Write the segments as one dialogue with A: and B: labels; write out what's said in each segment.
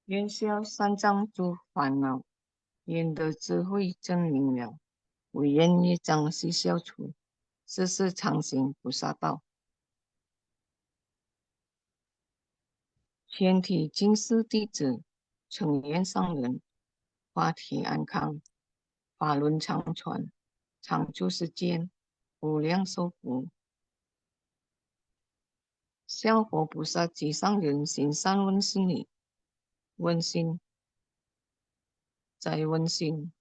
A: 愿消三障诸烦恼，愿得智慧真明了。唯愿业障悉消除，世世常行菩萨道。全体金丝弟子，成愿上人，法体安康，法轮常传，常住世间，无量寿福。向佛菩萨及上人行善问心理，问心再问心，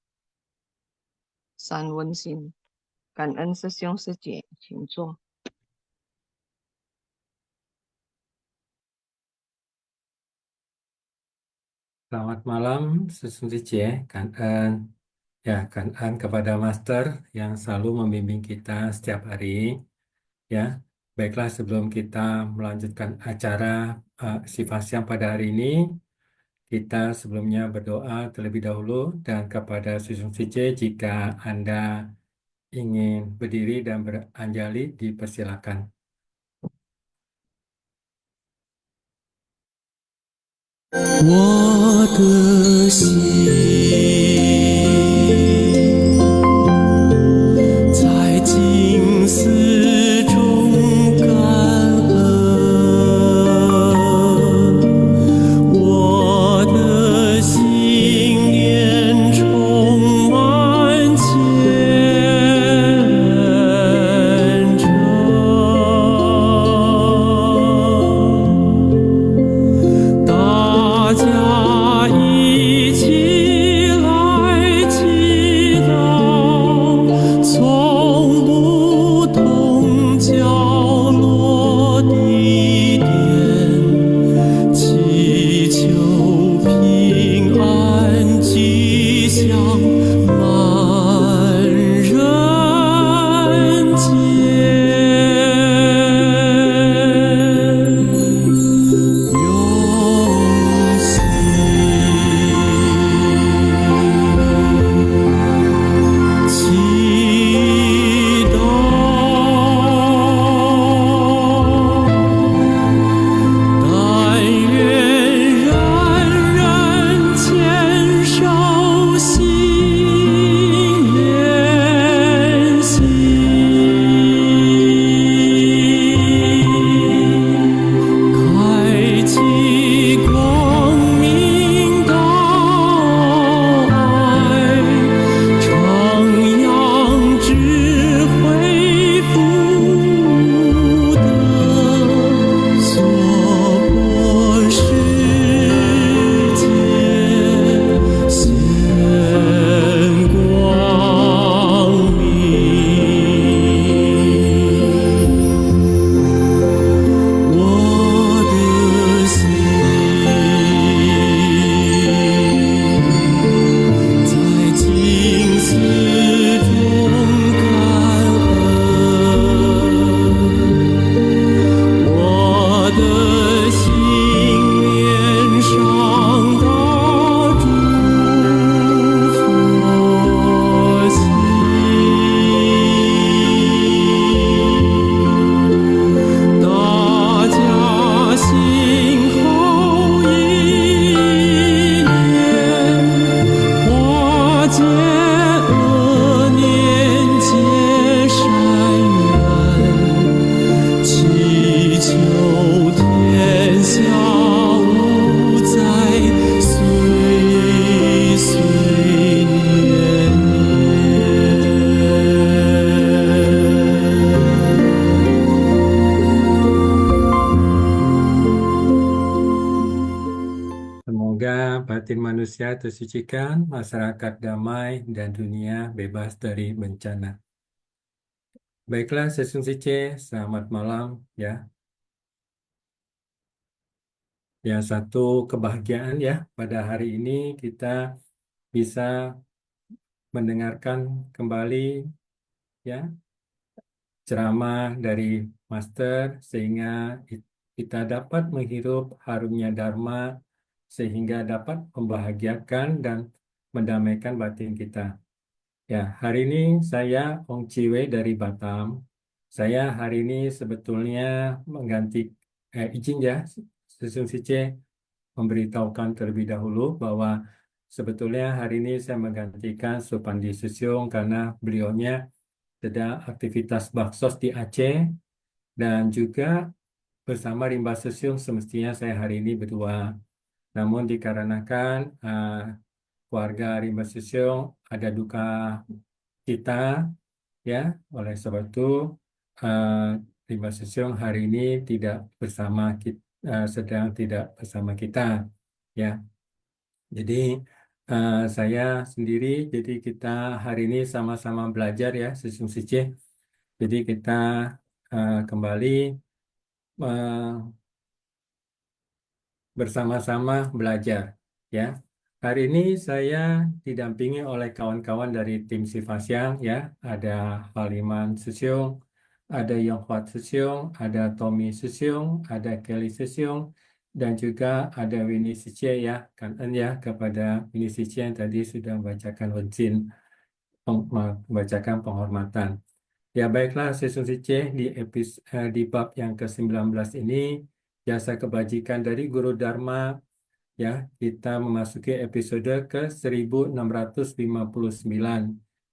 A: 三问心。感恩师兄师姐，请坐。
B: Selamat malam, Susun Cici.感恩kepada Master yang selalu membimbing kita setiap hari. Ya, baiklah sebelum kita melanjutkan acara Sifat Siang pada hari ini, kita sebelumnya berdoa terlebih dahulu dan kepada Susun Cici jika Anda ingin berdiri dan beranjali dipersilakan.
C: 我的心在静思中感恩，我的心念充满虔诚。大家一起来祈祷，从不同角落地点，祈求平安吉祥满人间。用心祈祷，但愿人人牵手心连心。开启光明道爱，徜徉智慧福德，娑婆世界显光明。我的心在静思中感恩，我的心念上大诸佛心。大家心后一念，化解恶念结善缘，祈求天下无灾，岁岁年年。
B: Semoga batin manusia tersucikan, masyarakat damai, dan dunia bebas dari bencana. Baiklah, Sesung Cici, selamat malam ya. Yang satu kebahagiaan ya, pada hari ini kita bisa mendengarkan kembali ya ceramah dari Master sehingga kita dapat menghirup harumnya Dharma sehingga dapat membahagiakan dan mendamaikan batin kita. Ya, hari ini saya Ong Ciwe dari Batam. Saya hari ini sebetulnya mengganti izin ya, Sesung Sice. memberitahukan terlebih dahulu bahwa sebetulnya hari ini saya menggantikan Supandi Susyong karena beliaunya sedang aktivitas baksos di Aceh dan juga bersama Rimba Susyong semestinya saya hari ini berdua. Namun dikarenakan keluarga Rimba Susyong ada duka cita, ya, oleh sebab itu uh, Rimba Susyong hari ini tidak bersama kita, sedang tidak bersama kita, ya. Jadi saya sendiri, jadi kita hari ini sama-sama belajar ya, Susyong Sice. Jadi kita kembali uh, bersama-sama belajar, ya. Hari ini saya didampingi oleh kawan-kawan dari tim Sifasyang, ya. Ada Haliman Susyong, ada Yonghwat Susyong, ada Tommy Susyong, ada Kelly Susyong, dan juga ada Winnie Sicie, ya. Kangen ya kepada Winnie Sicie yang tadi sudah membacakan wensin, membacakan penghormatan. Ya baiklah, Session Sice di bab yang ke-19 ini, jasa kebajikan dari Guru Dharma. Ya, kita memasuki episode ke-1659,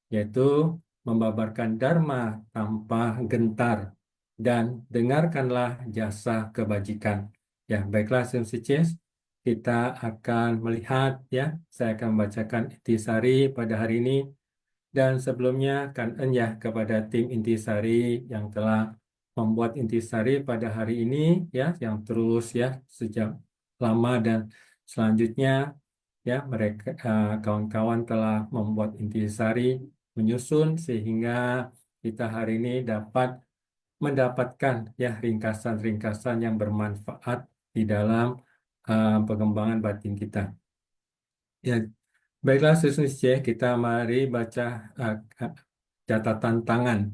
B: yaitu membabarkan Dharma tanpa gentar dan dengarkanlah jasa kebajikan. Ya, baiklah, Simsicis, kita akan melihat, ya, saya akan membacakan intisari pada hari ini. Dan sebelumnya, kangen ya kepada tim intisari yang telah membuat intisari pada hari ini, ya, yang terus ya sejak lama, dan selanjutnya ya mereka kawan-kawan telah membuat intisari menyusun sehingga kita hari ini dapat mendapatkan ya ringkasan-ringkasan yang bermanfaat di dalam pengembangan batin kita. Ya, baiklah Susun C, kita mari baca catatan tangan.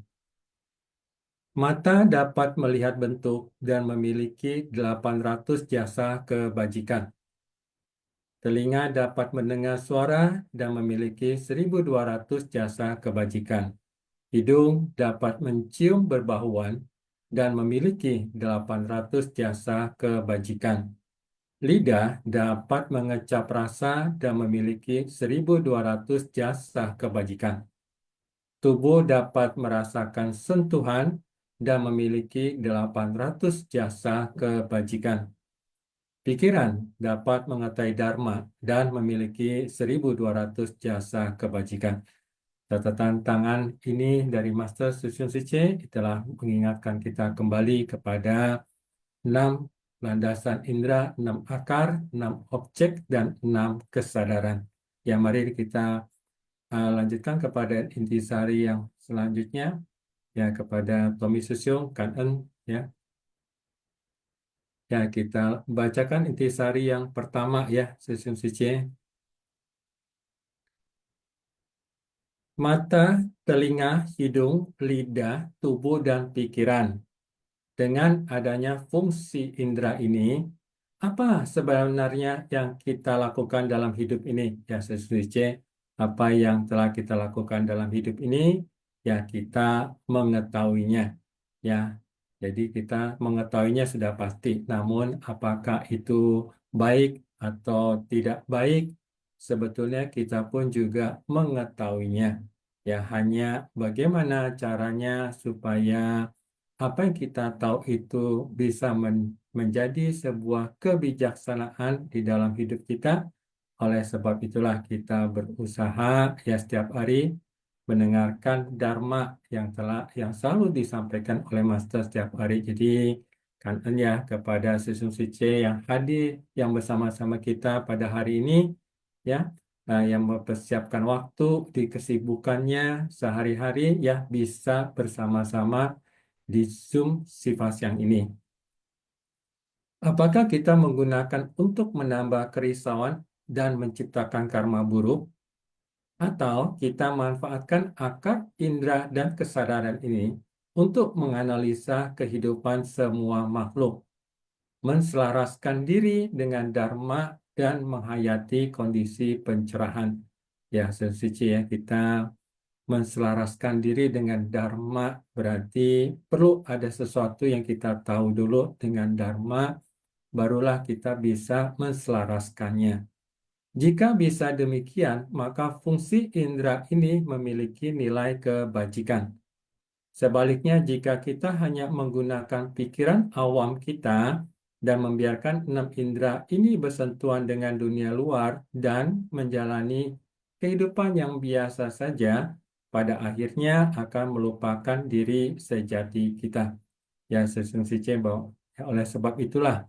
B: Mata dapat melihat bentuk dan memiliki 800 jasa kebajikan. Telinga dapat mendengar suara dan memiliki 1.200 jasa kebajikan. Hidung dapat mencium berbauan dan memiliki 800 jasa kebajikan. Lidah dapat mengecap rasa dan memiliki 1.200 jasa kebajikan. Tubuh dapat merasakan sentuhan dan memiliki 800 jasa kebajikan. Pikiran dapat mengetahui dharma dan memiliki 1.200 jasa kebajikan. Catatan tangan ini dari Master Susun Sice telah mengingatkan kita kembali kepada 6 landasan indera, 6 akar, 6 objek, dan 6 kesadaran. Ya, mari kita lanjutkan kepada intisari yang selanjutnya, ya, kepada Tommy Susyong, Kangen, ya. Ya, kita bacakan intisari yang pertama ya, Susyong Sice. Mata, telinga, hidung, lidah, tubuh, dan pikiran. Dengan adanya fungsi indera ini, apa sebenarnya yang kita lakukan dalam hidup ini? Ya, Susyong C, apa yang telah kita lakukan dalam hidup ini? Ya, kita mengetahuinya. Ya, jadi kita mengetahuinya sudah pasti. Namun, apakah itu baik atau tidak baik? Sebetulnya kita pun juga mengetahuinya. Ya, hanya bagaimana caranya supaya apa yang kita tahu itu bisa menjadi sebuah kebijaksanaan di dalam hidup kita. Oleh sebab itulah kita berusaha ya setiap hari mendengarkan dharma yang selalu disampaikan oleh Master setiap hari. Jadi kangen ya kepada Susun Sice yang hadir yang bersama-sama kita pada hari ini, ya, yang mempersiapkan waktu di kesibukannya sehari-hari ya bisa bersama-sama di Zoom Sifasyang ini. Apakah kita menggunakan untuk menambah kerisauan dan menciptakan karma buruk, atau kita manfaatkan akar, indera, dan kesadaran ini untuk menganalisa kehidupan semua makhluk, menselaraskan diri dengan dharma, dan menghayati kondisi pencerahan. Ya, sensisi ya, kita menselaraskan diri dengan dharma berarti perlu ada sesuatu yang kita tahu dulu dengan dharma, barulah kita bisa menselaraskannya. Jika bisa demikian, maka fungsi indera ini memiliki nilai kebajikan. Sebaliknya, jika kita hanya menggunakan pikiran awam kita dan membiarkan 6 indera ini bersentuhan dengan dunia luar dan menjalani kehidupan yang biasa saja, pada akhirnya akan melupakan diri sejati kita. Ya, sesungguhnya bahwa oleh sebab itulah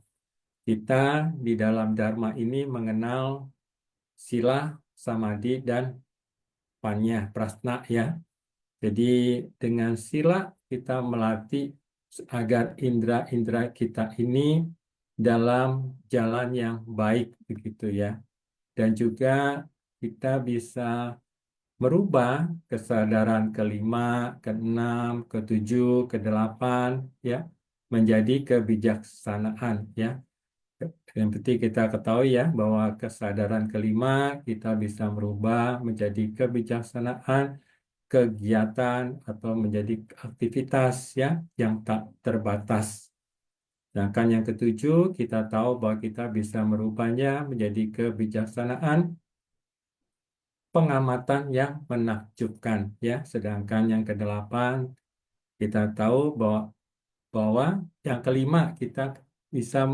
B: kita di dalam Dharma ini mengenal sila, samadhi, dan panya, prasna ya. Jadi dengan sila kita melatih agar indera-indera kita ini dalam jalan yang baik begitu ya. Dan juga kita bisa merubah kesadaran kelima, keenam, ketujuh, kedelapan ya menjadi kebijaksanaan ya. Yang penting kita ketahui ya bahwa kesadaran kelima kita bisa merubah menjadi kebijaksanaan, kegiatan atau menjadi aktivitas ya yang tak terbatas. Sedangkan yang ketujuh kita tahu bahwa kita bisa merubahnya menjadi kebijaksanaan pengamatan yang menakjubkan ya. Sedangkan yang kedelapan kita tahu bahwa yang kelima kita bisa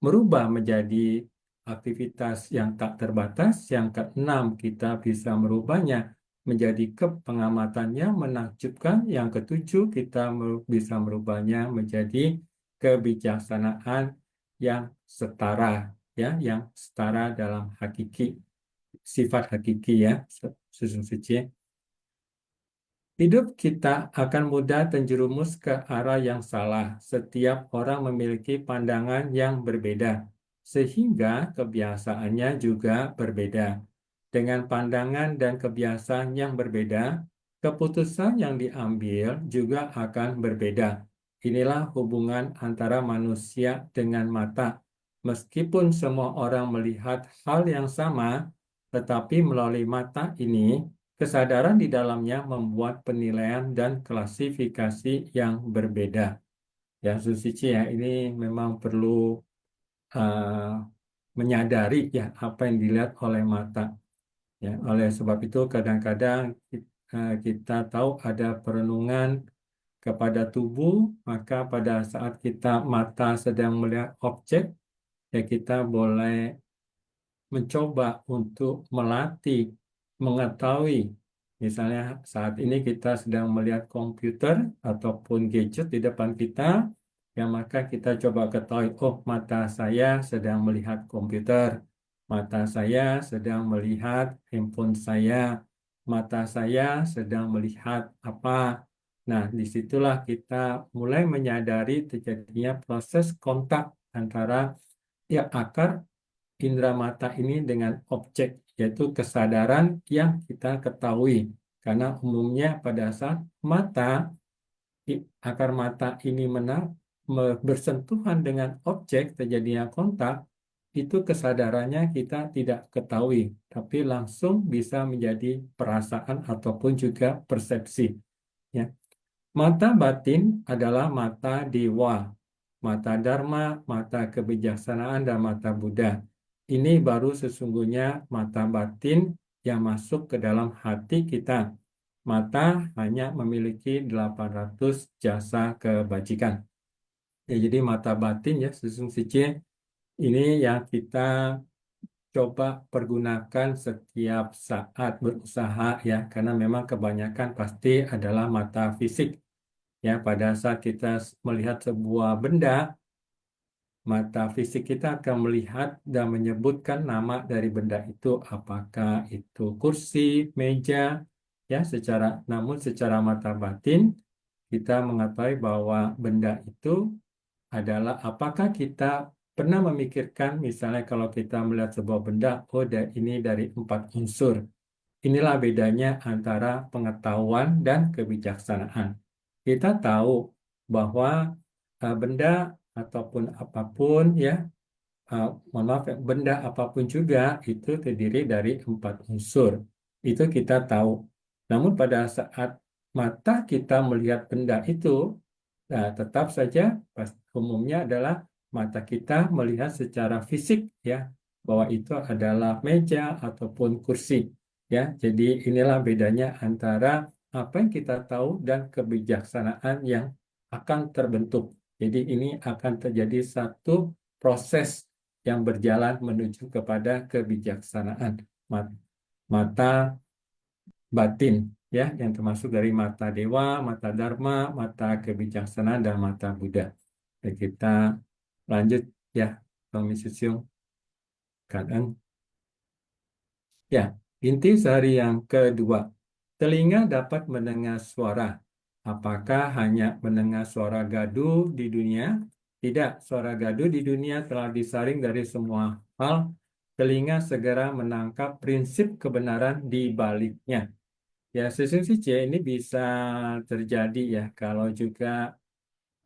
B: merubah menjadi aktivitas yang tak terbatas. Yang keenam kita bisa merubahnya menjadi pengamatan yang menakjubkan. Yang ketujuh kita bisa merubahnya menjadi kebijaksanaan yang setara, ya, yang setara dalam hakiki, sifat hakiki ya, sesungguhnya. Hidup kita akan mudah terjerumus ke arah yang salah. Setiap orang memiliki pandangan yang berbeda, sehingga kebiasaannya juga berbeda. Dengan pandangan dan kebiasaan yang berbeda, keputusan yang diambil juga akan berbeda. Inilah hubungan antara manusia dengan mata. Meskipun semua orang melihat hal yang sama, tetapi melalui mata ini, kesadaran di dalamnya membuat penilaian dan klasifikasi yang berbeda. Ya, Susici ya, ini memang perlu menyadari ya apa yang dilihat oleh mata. Ya, oleh sebab itu kadang-kadang kita tahu ada perenungan kepada tubuh, maka pada saat kita mata sedang melihat objek, ya kita boleh mencoba untuk melatih, mengetahui. Misalnya saat ini kita sedang melihat komputer ataupun gadget di depan kita, ya maka kita coba ketahui, oh mata saya sedang melihat komputer, mata saya sedang melihat handphone saya, mata saya sedang melihat apa. Nah, disitulah kita mulai menyadari terjadinya proses kontak antara ya akar indera mata ini dengan objek, yaitu kesadaran yang kita ketahui. Karena umumnya pada saat akar mata ini bersentuhan dengan objek, terjadinya kontak, itu kesadarannya kita tidak ketahui, tapi langsung bisa menjadi perasaan ataupun juga persepsi. Ya. Mata batin adalah mata dewa, mata dharma, mata kebijaksanaan, dan mata Buddha. Ini baru sesungguhnya mata batin yang masuk ke dalam hati kita. Mata hanya memiliki 800 jasa kebajikan. Ya, jadi mata batin ya sesungguhnya ini yang kita coba pergunakan setiap saat berusaha ya, karena memang kebanyakan pasti adalah mata fisik. Ya, pada saat kita melihat sebuah benda, mata fisik kita akan melihat dan menyebutkan nama dari benda itu, apakah itu kursi, meja, ya namun secara mata batin kita mengetahui bahwa benda itu adalah apakah kita pernah memikirkan misalnya kalau kita melihat sebuah benda, oh ini dari 4 unsur. Inilah bedanya antara pengetahuan dan kebijaksanaan. Kita tahu bahwa benda ataupun apapun ya, mohon maaf ya, benda apapun juga itu terdiri dari 4 unsur. Itu kita tahu. Namun pada saat mata kita melihat benda itu, nah, tetap saja umumnya adalah mata kita melihat secara fisik ya bahwa itu adalah meja ataupun kursi ya. Jadi inilah bedanya antara apa yang kita tahu dan kebijaksanaan yang akan terbentuk. Jadi ini akan terjadi satu proses yang berjalan menuju kepada kebijaksanaan. Mata batin ya yang termasuk dari mata dewa, mata dharma, mata kebijaksanaan dan mata Buddha. Dan kita lanjut ya, Mrs. Siung. Kadang ya, inti sehari yang kedua. Telinga dapat mendengar suara. Apakah hanya mendengar suara gaduh di dunia? Tidak, suara gaduh di dunia telah disaring dari semua hal. Telinga segera menangkap prinsip kebenaran di baliknya. Ya, sesungguhnya C ini bisa terjadi ya kalau juga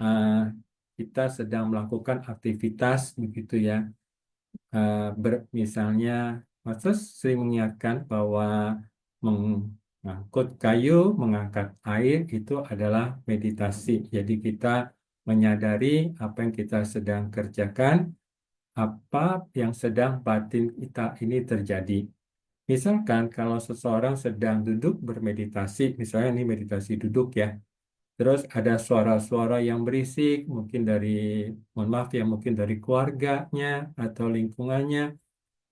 B: uh, kita sedang melakukan aktivitas begitu ya. Misalnya, Mas sering mengingatkan bahwa mengangkut kayu, mengangkat air itu adalah meditasi. Jadi kita menyadari apa yang kita sedang kerjakan, apa yang sedang batin kita ini terjadi. Misalkan kalau seseorang sedang duduk bermeditasi, misalnya ini meditasi duduk ya, terus ada suara-suara yang berisik, mungkin dari, mohon maaf ya, mungkin dari keluarganya atau lingkungannya,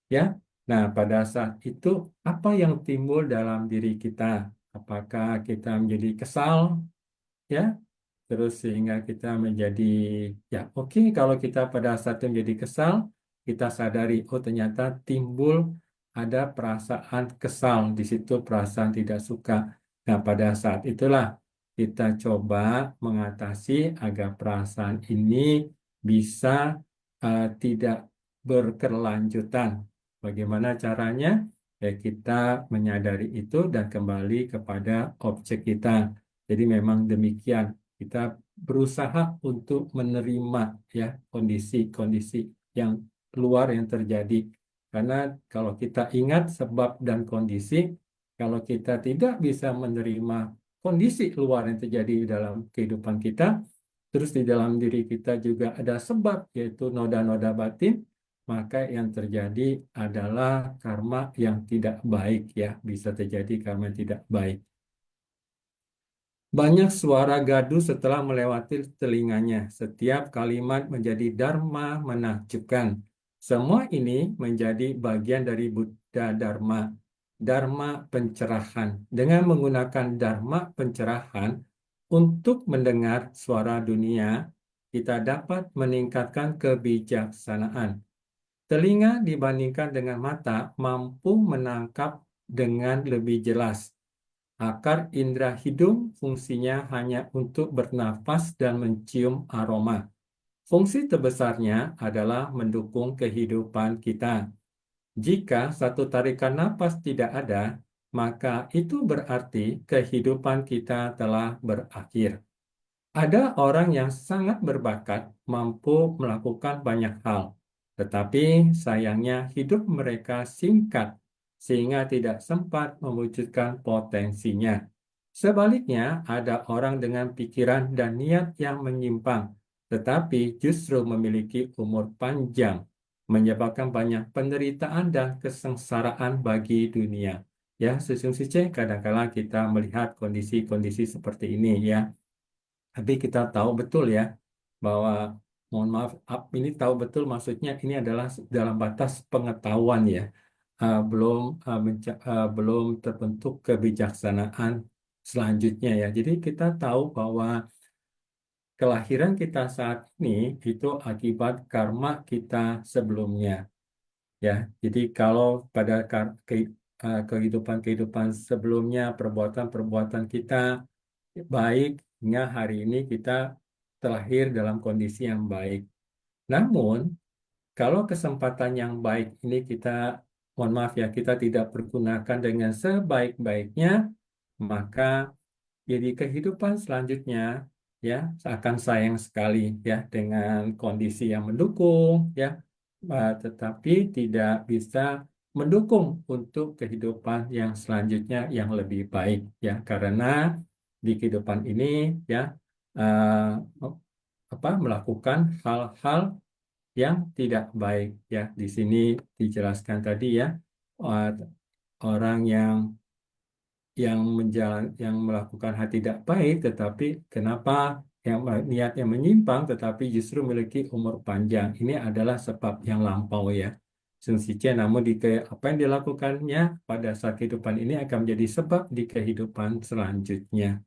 B: ya. Nah, pada saat itu apa yang timbul dalam diri kita? Apakah kita menjadi kesal, ya? Terus sehingga kita menjadi, ya oke, kalau kita pada saat itu menjadi kesal, kita sadari, oh ternyata timbul ada perasaan kesal di situ, perasaan tidak suka. Nah, pada saat itulah kita coba mengatasi agar perasaan ini bisa tidak berkelanjutan. Bagaimana caranya? Ya, kita menyadari itu dan kembali kepada objek kita. Jadi memang demikian kita berusaha untuk menerima ya kondisi-kondisi yang luar yang terjadi. Karena kalau kita ingat sebab dan kondisi, kalau kita tidak bisa menerima kondisi luar yang terjadi dalam kehidupan kita, terus di dalam diri kita juga ada sebab yaitu noda-noda batin, maka yang terjadi adalah karma yang tidak baik ya, bisa terjadi karma yang tidak baik. Banyak suara gaduh setelah melewati telinganya. Setiap kalimat menjadi dharma menakjubkan. Semua ini menjadi bagian dari Buddha Dharma. Dharma pencerahan. Dengan menggunakan dharma pencerahan untuk mendengar suara dunia, kita dapat meningkatkan kebijaksanaan. Telinga dibandingkan dengan mata mampu menangkap dengan lebih jelas. Akar indera hidung fungsinya hanya untuk bernafas dan mencium aroma. Fungsi terbesarnya adalah mendukung kehidupan kita. Jika satu tarikan napas tidak ada, maka itu berarti kehidupan kita telah berakhir. Ada orang yang sangat berbakat, mampu melakukan banyak hal, tetapi sayangnya hidup mereka singkat sehingga tidak sempat mewujudkan potensinya. Sebaliknya, ada orang dengan pikiran dan niat yang menyimpang, tetapi justru memiliki umur panjang, menyebabkan banyak penderitaan dan kesengsaraan bagi dunia. Ya, sesungguhnya kadang-kala kita melihat kondisi-kondisi seperti ini ya. Tapi kita tahu betul ya bahwa mohon maaf ini tahu betul maksudnya ini adalah dalam batas pengetahuan ya. Belum terbentuk kebijaksanaan selanjutnya ya. Jadi kita tahu bahwa kelahiran kita saat ini itu akibat karma kita sebelumnya ya. Jadi kalau pada kehidupan-kehidupan sebelumnya perbuatan-perbuatan kita baik hingga hari ini kita terlahir dalam kondisi yang baik. Namun, kalau kesempatan yang baik ini kita, mohon maaf ya, kita tidak pergunakan dengan sebaik-baiknya, maka jadi kehidupan selanjutnya ya akan sayang sekali ya dengan kondisi yang mendukung ya, tetapi tidak bisa mendukung untuk kehidupan yang selanjutnya yang lebih baik ya karena di kehidupan ini ya eh, melakukan hal-hal yang tidak baik ya. Di sini dijelaskan tadi ya, eh, orang yang melakukan hal tidak baik, tetapi kenapa yang niat yang menyimpang, tetapi justru memiliki umur panjang. Ini adalah sebab yang lampau ya. Sungsice, namun apa yang dilakukannya pada saat kehidupan ini akan menjadi sebab di kehidupan selanjutnya.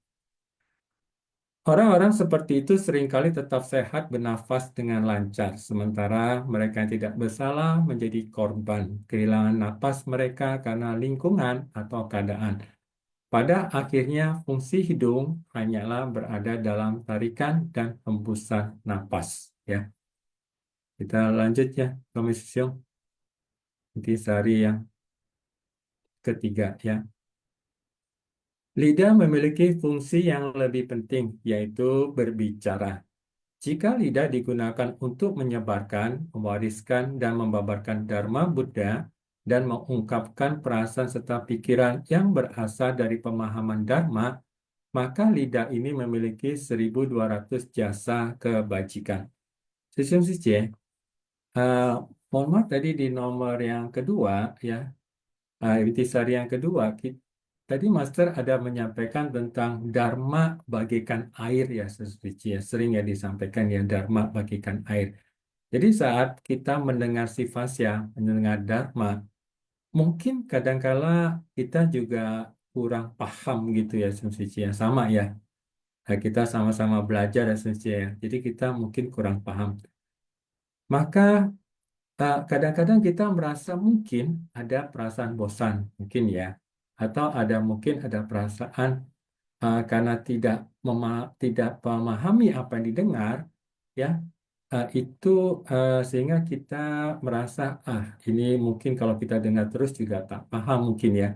B: Orang-orang seperti itu seringkali tetap sehat bernafas dengan lancar, sementara mereka yang tidak bersalah menjadi korban kehilangan napas mereka karena lingkungan atau keadaan. Pada akhirnya, fungsi hidung hanyalah berada dalam tarikan dan hembusan napas. Ya, kita lanjut ya, Komisi Siong. Nanti sehari yang ketiga ya. Lidah memiliki fungsi yang lebih penting, yaitu berbicara. Jika lidah digunakan untuk menyebarkan, mewariskan, dan membabarkan Dharma Buddha, dan mengungkapkan perasaan serta pikiran yang berasal dari pemahaman Dharma, maka lidah ini memiliki 1.200 jasa kebajikan. Sistem Sicie, mohon maaf tadi di nomor yang kedua, ya, intisari yang kedua, tadi Master ada menyampaikan tentang Dharma bagikan air ya, Sistem Sicie. Sering ya disampaikan ya, Dharma bagikan air. Jadi saat kita mendengar sifasya, mendengar Dharma, mungkin kadangkala kita juga kurang paham gitu ya, Sistem Sicie. Sama ya. Nah, kita sama-sama belajar ya, ya. Jadi kita mungkin kurang paham. Maka kadang-kadang kita merasa mungkin ada perasaan bosan, mungkin ya. Atau mungkin ada perasaan karena tidak memahami apa yang didengar, ya. Itu sehingga kita merasa ini mungkin kalau kita dengar terus juga tak paham mungkin ya.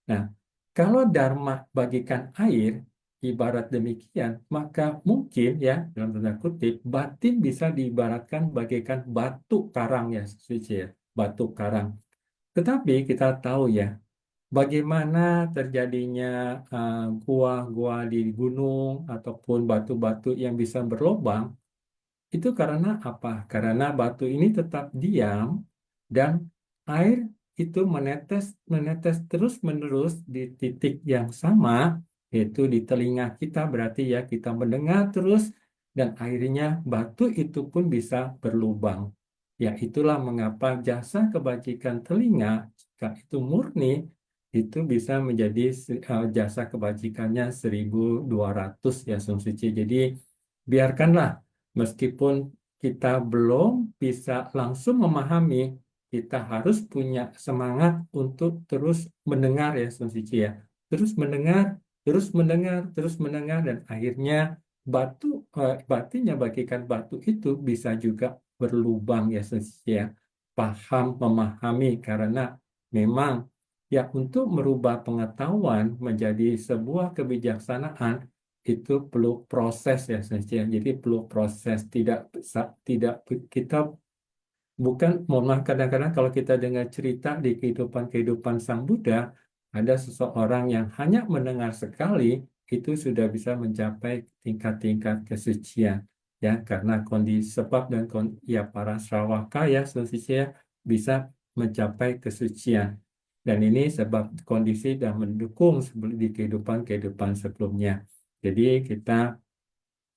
B: Nah, kalau Dharma bagikan air ibarat demikian, maka mungkin ya dalam tanda kutip batin bisa diibaratkan bagaikan batu karang ya, suci ya, batu karang. Tetapi kita tahu ya bagaimana terjadinya gua-gua di gunung ataupun batu-batu yang bisa berlobang itu karena apa? Karena batu ini tetap diam dan air itu menetes menetes terus-menerus di titik yang sama, yaitu di telinga kita. Berarti ya kita mendengar terus dan akhirnya batu itu pun bisa berlubang. Ya, itulah mengapa jasa kebajikan telinga, jika itu murni, itu bisa menjadi jasa kebajikannya 1.200 ya, Sumsici. Jadi biarkanlah meskipun kita belum bisa langsung memahami, kita harus punya semangat untuk terus mendengar ya, Sun Cici ya. Terus mendengar, terus mendengar, terus mendengar, dan akhirnya batinnya bagikan batu itu bisa juga berlubang ya, Sun Cici ya. Paham, memahami, karena memang ya untuk merubah pengetahuan menjadi sebuah kebijaksanaan itu perlu proses ya, Sensei. Jadi perlu proses, tidak kita bukan, mohon maaf, kadang-kadang kalau kita dengar cerita di kehidupan Sang Buddha, ada seseorang yang hanya mendengar sekali itu sudah bisa mencapai tingkat-tingkat kesucian ya, karena kondisi sebab dan ya para Sravaka ya, Sensei ya, bisa mencapai kesucian. Dan ini sebab kondisi dan mendukung di kehidupan sebelumnya. Jadi kita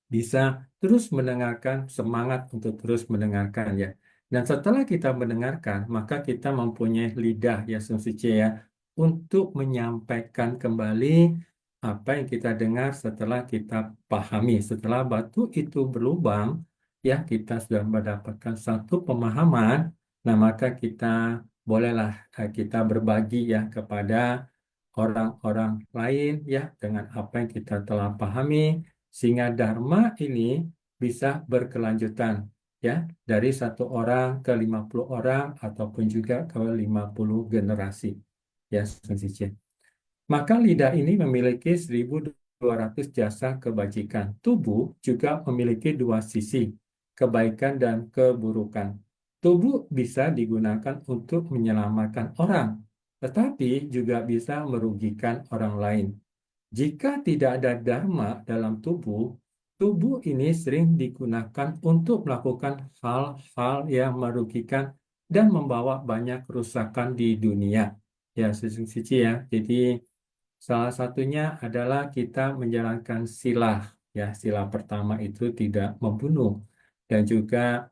B: bisa terus mendengarkan, semangat untuk terus mendengarkan ya. Dan setelah kita mendengarkan, maka kita mempunyai lidah ya, Sumsice ya, untuk menyampaikan kembali apa yang kita dengar setelah kita pahami. Setelah batu itu berlubang, ya kita sudah mendapatkan satu pemahaman, nah maka kita bolehlah kita berbagi ya kepada orang-orang lain ya dengan apa yang kita telah pahami sehingga Dharma ini bisa berkelanjutan ya dari satu orang ke 50 orang ataupun juga ke 50 generasi ya, Sensei. Maka lidah ini memiliki 1.200 jasa kebajikan. Tubuh juga memiliki dua sisi, kebaikan dan keburukan. Tubuh bisa digunakan untuk menyelamatkan orang, tetapi juga bisa merugikan orang lain. Jika tidak ada dharma dalam tubuh, tubuh ini sering digunakan untuk melakukan hal-hal yang merugikan dan membawa banyak kerusakan di dunia. Ya, suci ya. Jadi salah satunya adalah kita menjalankan sila. Ya, sila pertama itu tidak membunuh dan juga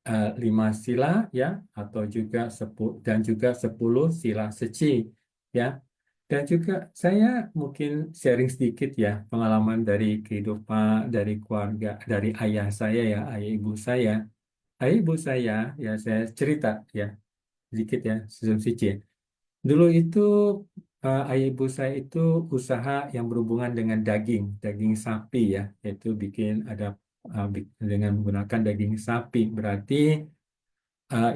B: 5 sila ya atau juga 10 sila suci ya. Dan juga saya mungkin sharing sedikit ya pengalaman dari kehidupan dari keluarga dari ayah saya ya, ayah ibu saya. Ayah ibu saya ya saya cerita ya sedikit ya sebelum suci. Dulu itu ayah ibu saya itu usaha yang berhubungan dengan daging sapi ya, yaitu bikin ada dengan menggunakan daging sapi. Berarti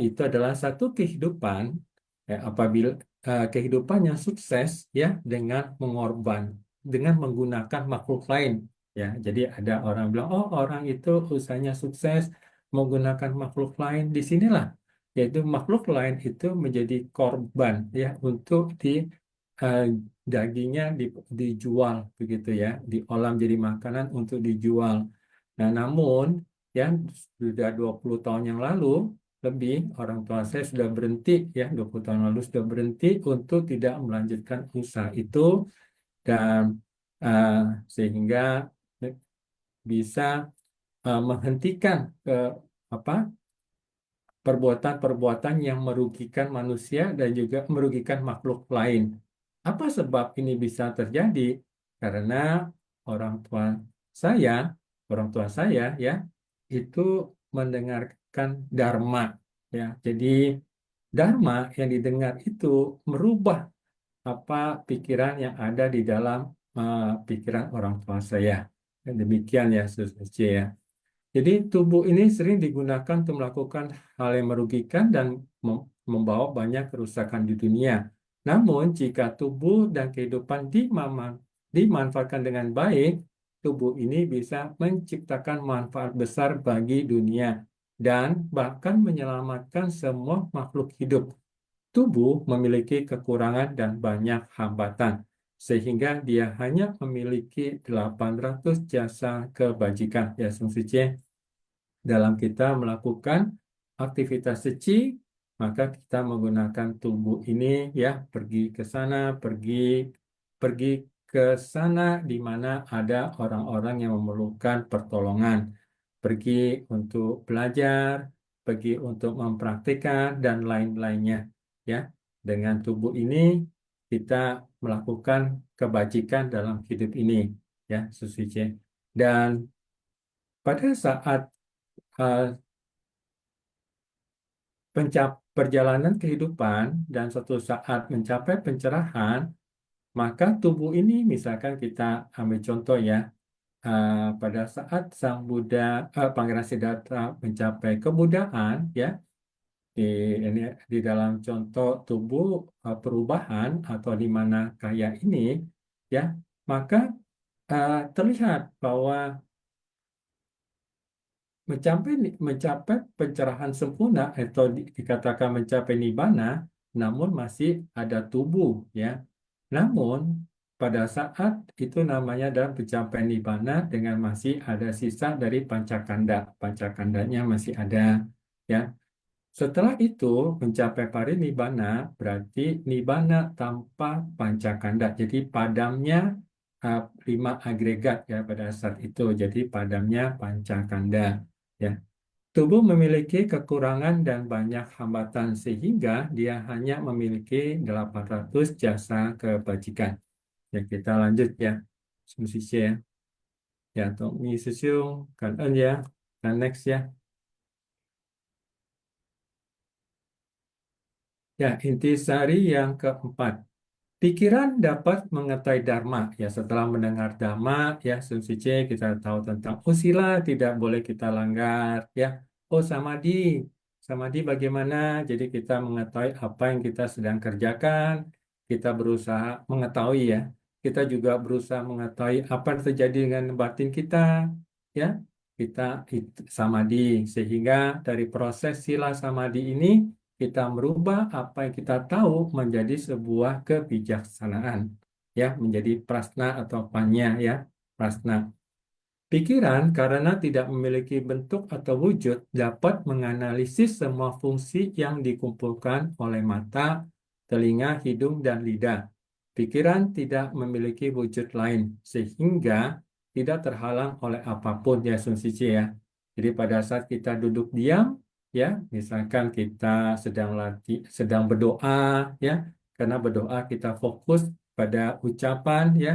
B: itu adalah satu kehidupan ya, apabila kehidupan yang sukses ya dengan menggunakan makhluk lain ya. Jadi ada orang bilang oh orang itu usahanya sukses menggunakan makhluk lain. Di sinilah yaitu makhluk lain itu menjadi korban ya untuk eh, dagingnya dijual begitu ya, diolah jadi makanan untuk dijual. Nah, namun ya sudah 20 tahun yang lalu lebih orang tua saya sudah berhenti ya 20 tahun lalu sudah berhenti untuk tidak melanjutkan usaha itu dan eh, sehingga bisa menghentikan apa perbuatan-perbuatan yang merugikan manusia dan juga merugikan makhluk lain. Apa sebab ini bisa terjadi? Karena orang tua saya, orang tua saya ya itu mendengarkan dharma ya. Jadi dharma yang didengar itu merubah apa pikiran yang ada di dalam pikiran orang tua saya. Dan demikian ya, Suci ya. Jadi tubuh ini sering digunakan untuk melakukan hal yang merugikan dan membawa banyak kerusakan di dunia. Namun jika tubuh dan kehidupan dimanfaatkan dengan baik, tubuh ini bisa menciptakan manfaat besar bagi dunia dan bahkan menyelamatkan semua makhluk hidup. Tubuh memiliki kekurangan dan banyak hambatan, sehingga dia hanya memiliki 800 jasa kebajikan. Ya, suci dalam kita melakukan aktivitas suci, maka kita menggunakan tubuh ini ya pergi ke sana, pergi ke sana di mana ada orang-orang yang memerlukan pertolongan, pergi untuk belajar, pergi untuk mempraktikkan dan lain-lainnya ya. Dengan tubuh ini kita melakukan kebajikan dalam hidup ini ya, suci. Dan pada saat eh, perjalanan kehidupan dan suatu saat mencapai pencerahan, maka tubuh ini misalkan kita ambil contoh ya, pada saat Sang Buddha, Pangeran Siddhartha mencapai kebudaan ya, di ini di dalam contoh tubuh perubahan atau di mana kaya ini ya, maka terlihat bahwa mencapai pencerahan sempurna atau dikatakan mencapai nibbana, namun masih ada tubuh ya. Namun pada saat itu namanya dalam pencapaian nibbana dengan masih ada sisa dari pancakanda. Pancakandanya masih ada ya. Setelah itu mencapai parinibbana berarti nibbana tanpa pancakanda. Jadi padamnya 5 agregat ya pada saat itu. Jadi padamnya pancakanda. Ya, tubuh memiliki kekurangan dan banyak hambatan sehingga dia hanya memiliki 800 jasa kebajikan. Ya, kita lanjut ya. Sushi ya. Ya, Tommy Susiung, kan ya. Dan next ya. Ya, intisari yang keempat. Pikiran dapat mengetahui dharma. Ya, setelah mendengar dharma, ya, Suci kita tahu tentang sila tidak boleh kita langgar. Ya, samadhi. Samadhi bagaimana? Jadi kita mengetahui apa yang kita sedang kerjakan. Kita berusaha mengetahui ya. Kita juga berusaha mengetahui apa yang terjadi dengan batin kita. Ya, kita samadhi. Sehingga dari proses sila samadhi ini kita merubah apa yang kita tahu menjadi sebuah kebijaksanaan ya menjadi prasna atau panya ya prasna Pikiran karena tidak memiliki bentuk atau wujud dapat menganalisis semua fungsi yang dikumpulkan oleh mata, telinga, hidung, dan lidah. Pikiran tidak memiliki wujud lain sehingga tidak terhalang oleh apapun ya Sun Cici ya. Jadi pada saat kita duduk diam ya, misalkan kita sedang berdoa ya, karena berdoa kita fokus pada ucapan ya.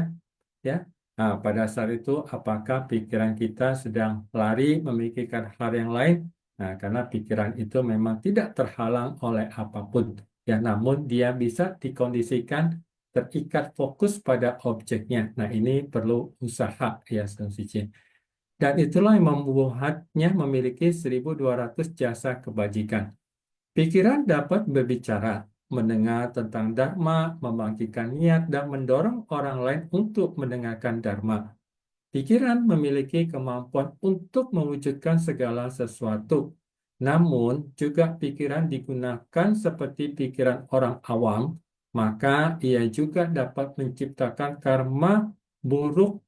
B: Nah, pada saat itu apakah pikiran kita sedang lari memikirkan hal yang lain? Nah, karena pikiran itu memang tidak terhalang oleh apapun ya, namun dia bisa dikondisikan terikat fokus pada objeknya. Nah, ini perlu usaha ya, Saudara Cici. Dan itulah yang membuatnya memiliki 1.200 jasa kebajikan. Pikiran dapat berbicara, mendengar tentang dharma, membangkitkan niat, dan mendorong orang lain untuk mendengarkan dharma. Pikiran memiliki kemampuan untuk mewujudkan segala sesuatu. Namun, juga pikiran digunakan seperti pikiran orang awam, maka ia juga dapat menciptakan karma buruk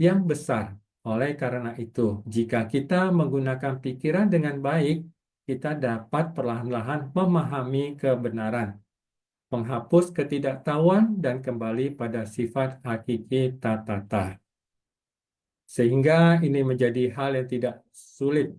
B: yang besar. Oleh karena itu, jika kita menggunakan pikiran dengan baik, kita dapat perlahan-lahan memahami kebenaran, menghapus ketidaktahuan, dan kembali pada sifat hakiki tatata. Sehingga ini menjadi hal yang tidak sulit.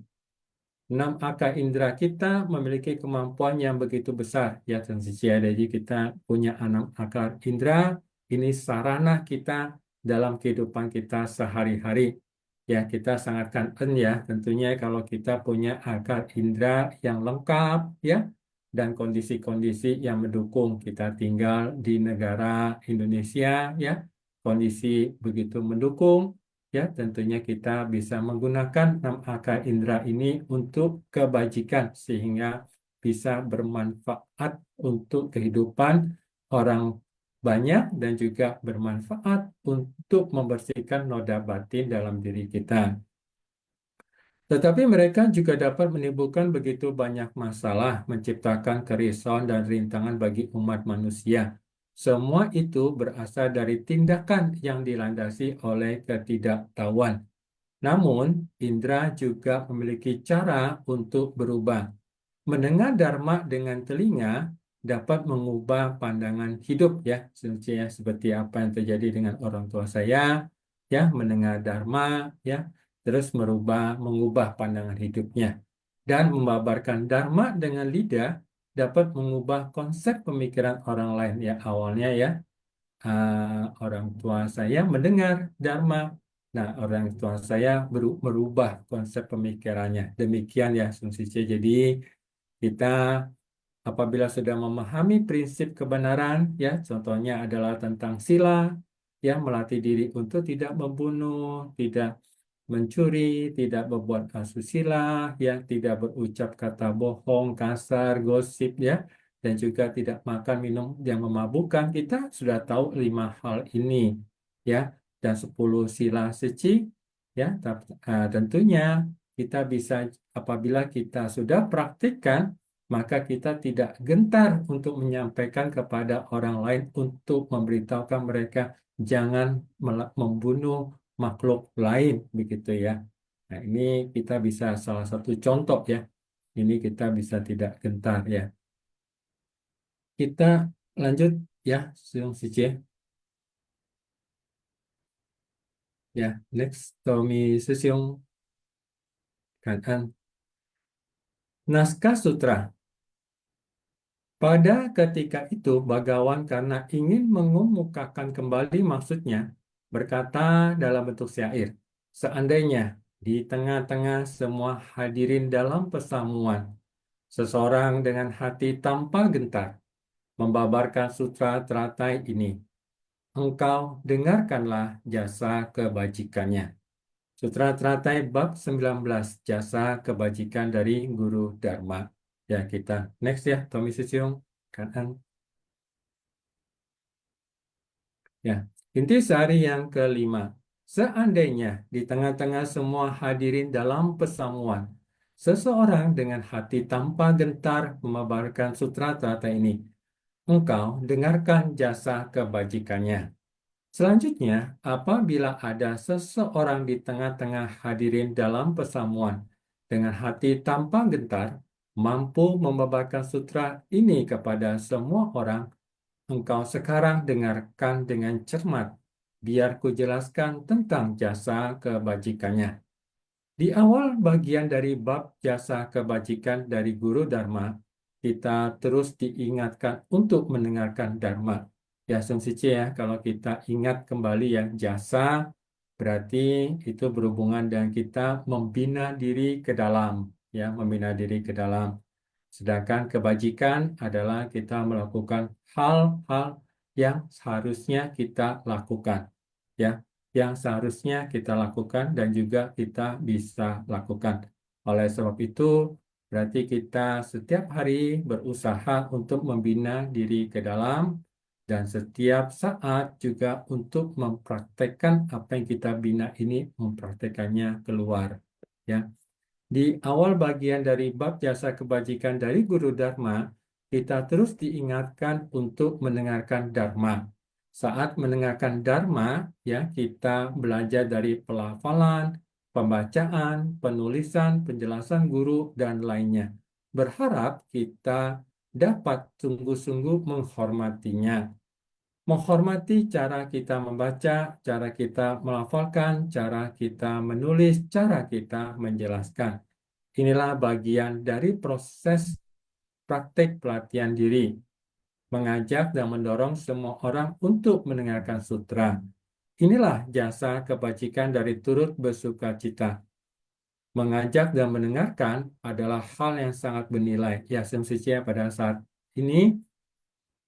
B: 6 akal indera kita memiliki kemampuan yang begitu besar. Ya, Sensei. Jadi kita punya 6 akal indera. Ini sarana kita dalam kehidupan kita sehari-hari. Ya, kita sangat kangen ya. Tentunya kalau kita punya akal indera yang lengkap ya, dan kondisi-kondisi yang mendukung kita tinggal di negara Indonesia ya, kondisi begitu mendukung. Ya, tentunya kita bisa menggunakan 6 akal indera ini untuk kebajikan sehingga bisa bermanfaat untuk kehidupan orang banyak dan juga bermanfaat untuk membersihkan noda batin dalam diri kita. Tetapi mereka juga dapat menimbulkan begitu banyak masalah, menciptakan kerisauan dan rintangan bagi umat manusia. Semua itu berasal dari tindakan yang dilandasi oleh ketidaktahuan. Namun, indera juga memiliki cara untuk berubah. Mendengar dharma dengan telinga dapat mengubah pandangan hidup ya, seperti apa yang terjadi dengan orang tua saya ya, mendengar dharma ya, terus mengubah pandangan hidupnya dan membabarkan dharma dengan lidah dapat mengubah konsep pemikiran orang lain ya. Awalnya ya, orang tua saya mendengar dharma. Nah, orang tua saya merubah konsep pemikirannya. Demikian ya, Sumsice. Jadi, kita apabila sudah memahami prinsip kebenaran, ya, contohnya adalah tentang sila, ya, melatih diri untuk tidak membunuh, tidak mencuri, tidak berbuat asusila, ya, tidak berucap kata bohong, kasar, gosip, ya, dan juga tidak makan minum yang memabukkan. Kita sudah tahu 5 hal ini, ya, dan 10 sila suci, ya. Tentunya kita bisa apabila kita sudah praktikkan, maka kita tidak gentar untuk menyampaikan kepada orang lain untuk memberitahukan mereka jangan membunuh makhluk lain begitu ya. Nah, ini kita bisa salah satu contoh ya. Ini kita bisa tidak gentar ya. Kita lanjut ya, Sung Sici. Ya, next Tommy Sesiung Kanan. Naskah Sutra. Pada ketika itu, Bagawan karena ingin mengemukakan kembali maksudnya, berkata dalam bentuk syair, seandainya di tengah-tengah semua hadirin dalam pesamuan, seseorang dengan hati tanpa gentar, membabarkan sutra teratai ini, engkau dengarkanlah jasa kebajikannya. Sutra teratai bab 19, jasa kebajikan dari Guru Dharma. Ya, kita next ya, Tommy Sisiung. Kanan. Ya, intisari yang kelima. Seandainya di tengah-tengah semua hadirin dalam pesamuan, seseorang dengan hati tanpa gentar memabarkan sutra teratai ini, engkau dengarkan jasa kebajikannya. Selanjutnya, apabila ada seseorang di tengah-tengah hadirin dalam pesamuan dengan hati tanpa gentar, mampu membabarkan sutra ini kepada semua orang, engkau sekarang dengarkan dengan cermat, biar ku jelaskan tentang jasa kebajikannya. Di awal bagian dari bab jasa kebajikan dari Guru Dharma, kita terus diingatkan untuk mendengarkan Dharma. Ya, asumsi C ya, kalau kita ingat kembali ya, jasa berarti itu berhubungan dengan kita membina diri ke dalam, ya, membina diri ke dalam. Sedangkan kebajikan adalah kita melakukan hal-hal yang seharusnya kita lakukan, ya, yang seharusnya kita lakukan dan juga kita bisa lakukan. Oleh sebab itu, berarti kita setiap hari berusaha untuk membina diri ke dalam dan setiap saat juga untuk mempraktekkan apa yang kita bina ini, mempraktekannya keluar. Ya. Di awal bagian dari bab jasa kebajikan dari Guru Dharma, kita terus diingatkan untuk mendengarkan Dharma. Saat mendengarkan Dharma, ya kita belajar dari pelafalan, pembacaan, penulisan, penjelasan guru, dan lainnya. Berharap kita dapat sungguh-sungguh menghormatinya. Menghormati cara kita membaca, cara kita melafalkan, cara kita menulis, cara kita menjelaskan. Inilah bagian dari proses praktik pelatihan diri, mengajak dan mendorong semua orang untuk mendengarkan sutra. Inilah jasa kebajikan dari turut bersukacita. Mengajak dan mendengarkan adalah hal yang sangat bernilai. Ya, semestinya pada saat ini,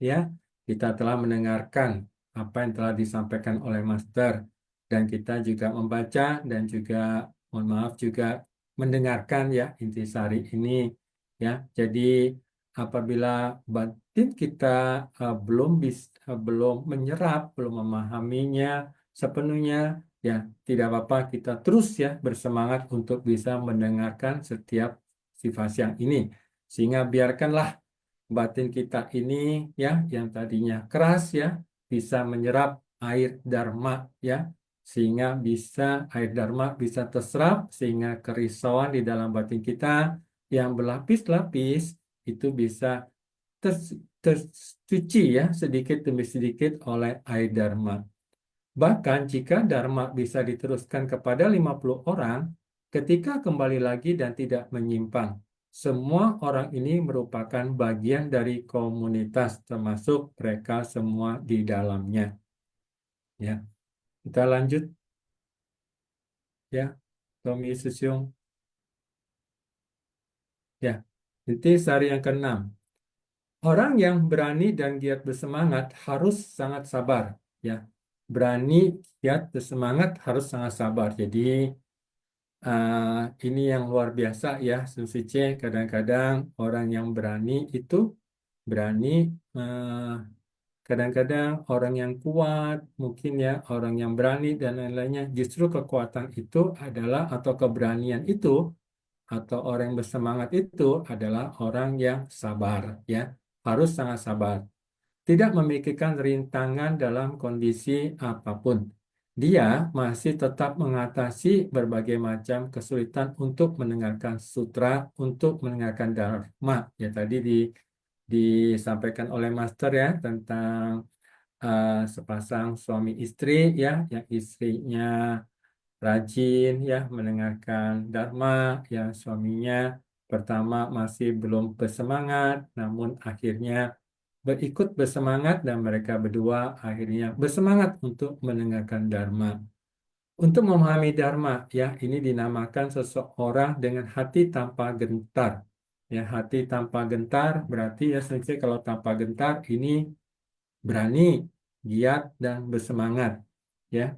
B: ya, kita telah mendengarkan apa yang telah disampaikan oleh Master dan kita juga membaca dan juga mohon maaf juga mendengarkan ya intisari ini ya. Jadi apabila batin kita belum menyerap, belum memahaminya sepenuhnya ya tidak apa-apa kita terus ya bersemangat untuk bisa mendengarkan setiap sifat yang ini sehingga biarkanlah batin kita ini ya yang tadinya keras ya bisa menyerap air dharma ya sehingga bisa air dharma bisa terserap sehingga kerisauan di dalam batin kita yang berlapis-lapis itu bisa tercuci ya sedikit demi sedikit oleh air dharma. Bahkan jika dharma bisa diteruskan kepada 50 orang, ketika kembali lagi dan tidak menyimpang, semua orang ini merupakan bagian dari komunitas, termasuk mereka semua di dalamnya. Ya, kita lanjut ya, Tommy Susyung. Ya, intisari yang keenam. Orang yang berani dan giat bersemangat harus sangat sabar. Ya, berani, giat, bersemangat harus sangat sabar. Jadi ini yang luar biasa ya, Susi C. Kadang-kadang orang yang berani itu berani, kadang-kadang orang yang kuat, mungkin ya orang yang berani dan lain-lainnya. Justru kekuatan itu adalah atau keberanian itu atau orang yang bersemangat itu adalah orang yang sabar ya, harus sangat sabar. Tidak memikirkan rintangan dalam kondisi apapun. Dia masih tetap mengatasi berbagai macam kesulitan untuk mendengarkan sutra, untuk mendengarkan dharma. Ya tadi disampaikan oleh Master ya tentang sepasang suami istri ya, yang istrinya rajin ya mendengarkan dharma, ya suaminya pertama masih belum bersemangat, namun akhirnya berikut bersemangat dan mereka berdua akhirnya bersemangat untuk mendengarkan dharma. Untuk memahami dharma, ya ini dinamakan seseorang dengan hati tanpa gentar. Ya, hati tanpa gentar berarti ya sebenarnya kalau tanpa gentar ini berani, giat dan bersemangat. Ya,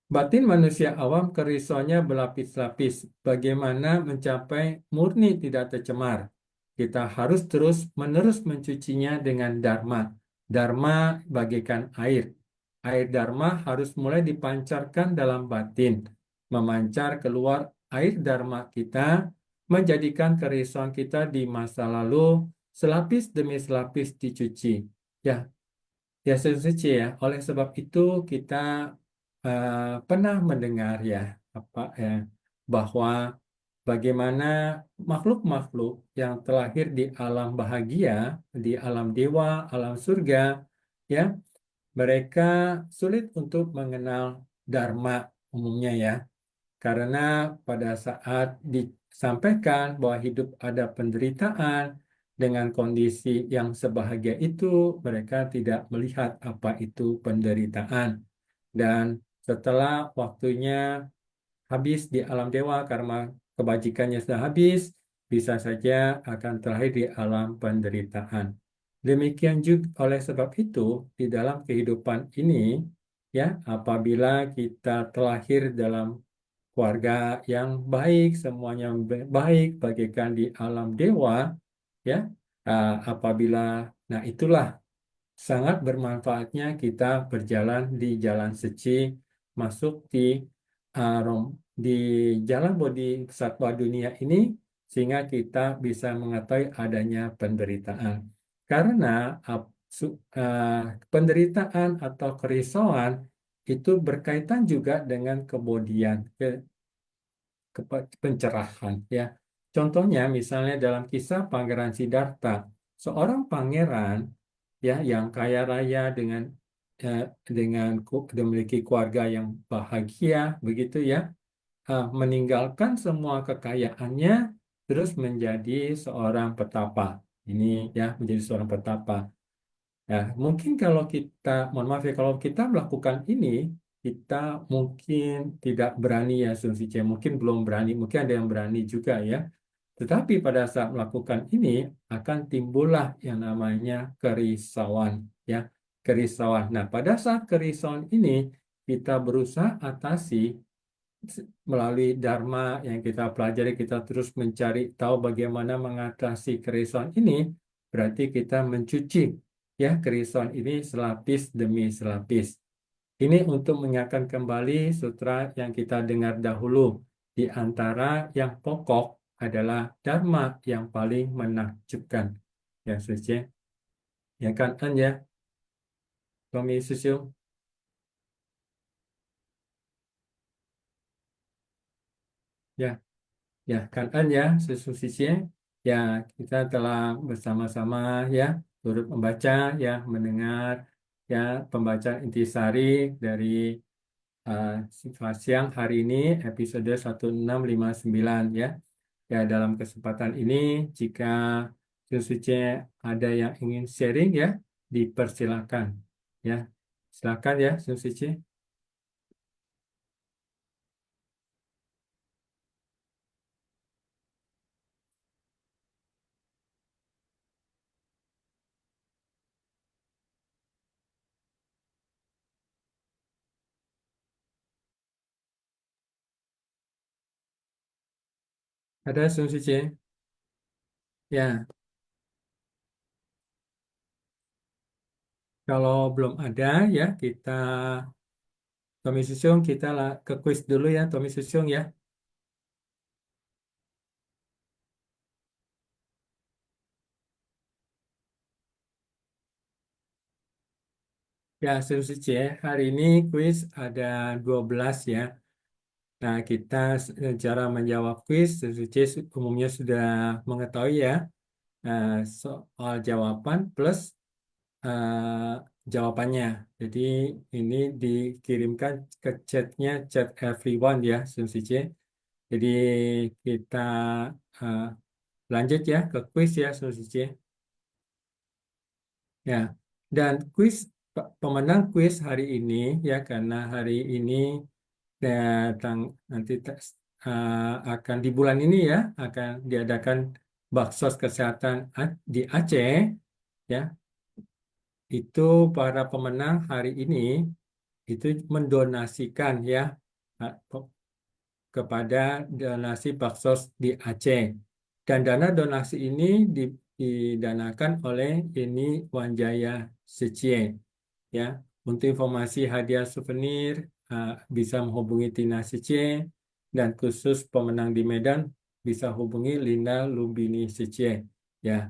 B: batin manusia awam kerisauannya berlapis-lapis. Bagaimana mencapai murni tidak tercemar? Kita harus terus-menerus mencucinya dengan dharma. Dharma bagaikan air. Air dharma harus mulai dipancarkan dalam batin. Memancar keluar air dharma kita, menjadikan kerisauan kita di masa lalu selapis demi selapis dicuci. Ya, Ya, suci ya. Oleh sebab itu kita pernah mendengar ya apa ya bahwa bagaimana makhluk-makhluk yang terlahir di alam bahagia, di alam dewa, alam surga, ya, mereka sulit untuk mengenal dharma umumnya ya. Karena pada saat disampaikan bahwa hidup ada penderitaan dengan kondisi yang sebahagia itu, mereka tidak melihat apa itu penderitaan. Dan setelah waktunya habis di alam dewa karena kebajikannya sudah habis, bisa saja akan terakhir di alam penderitaan. Demikian juga oleh sebab itu, di dalam kehidupan ini, ya, apabila kita terlahir dalam keluarga yang baik, semuanya baik, bagaikan di alam dewa, ya, apabila, nah itulah sangat bermanfaatnya kita berjalan di jalan suci, masuk di di jalan bodi satwa dunia ini, sehingga kita bisa mengetahui adanya penderitaan. Karena penderitaan atau kerisauan itu berkaitan juga dengan kebodian, pencerahan ya. Contohnya misalnya dalam kisah Pangeran Siddhartha, seorang pangeran ya yang kaya raya eh, memiliki keluarga yang bahagia begitu ya, meninggalkan semua kekayaannya terus menjadi seorang petapa. Ini ya menjadi seorang petapa. Ya, mungkin kalau kita, mohon maaf ya, kalau kita melakukan ini, kita mungkin tidak berani ya, Sunsice. Mungkin belum berani, mungkin ada yang berani juga ya. Tetapi pada saat melakukan ini, akan timbullah yang namanya kerisauan. Ya, kerisauan. Nah, pada saat kerisauan ini, kita berusaha atasi melalui Dharma yang kita pelajari, kita terus mencari tahu bagaimana mengatasi kerisauan ini, berarti kita mencuci ya kerisauan ini selapis demi selapis. Ini untuk mengingatkan kembali sutra yang kita dengar dahulu. Di antara yang pokok adalah Dharma yang paling menakjubkan. Ya, suci. Ya kan, An ya? Suami susu. Ya, ya kan An ya, susu sisi. Ya, kita telah bersama-sama ya, turut membaca ya, mendengar ya pembacaan intisari dari Sifat Siang hari ini episode 1659 ya. Ya, dalam kesempatan ini jika Susuce ada yang ingin sharing ya, dipersilakan ya. Silakan ya Susuce. Ada Susuce? Ya, kalau belum ada ya kita Tommy Susung kita lah ke kuis dulu ya Tommy Susung ya. Ya Susuce hari ini kuis ada 12 ya. Nah, kita cara menjawab kuis, Suci umumnya sudah mengetahui ya, eh, soal jawaban plus jawabannya. Jadi ini dikirimkan ke chatnya, chat everyone ya, Suci. Jadi kita eh, lanjut ya ke kuis ya, Suci. Ya, dan kuis pemenang kuis hari ini ya, karena hari ini datang nanti akan di bulan ini ya akan diadakan baksos kesehatan di Aceh ya, itu para pemenang hari ini itu mendonasikan ya uh, kepada donasi baksos di Aceh, dan dana donasi ini didanakan oleh ini Wanjaya Secie ya. Untuk informasi hadiah souvenir bisa menghubungi Tina Secie, dan khusus pemenang di Medan bisa hubungi Linda Lumbini Secie ya.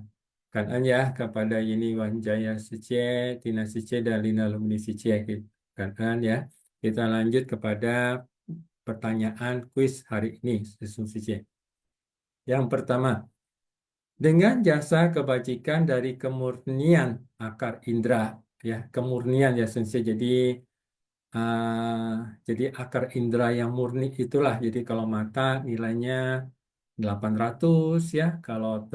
B: Kanan ya kepada Yeni Wanjaya Sicie, Tina Sicie, dan Lina Lumini Sicie. Kanan ya. Kita lanjut kepada pertanyaan kuis hari ini, Sesung Sicie. Yang pertama, dengan jasa kebajikan dari kemurnian akar indera, ya kemurnian ya Sensei. Jadi akar indera yang murni itulah. Jadi kalau mata nilainya 800 ya, kalau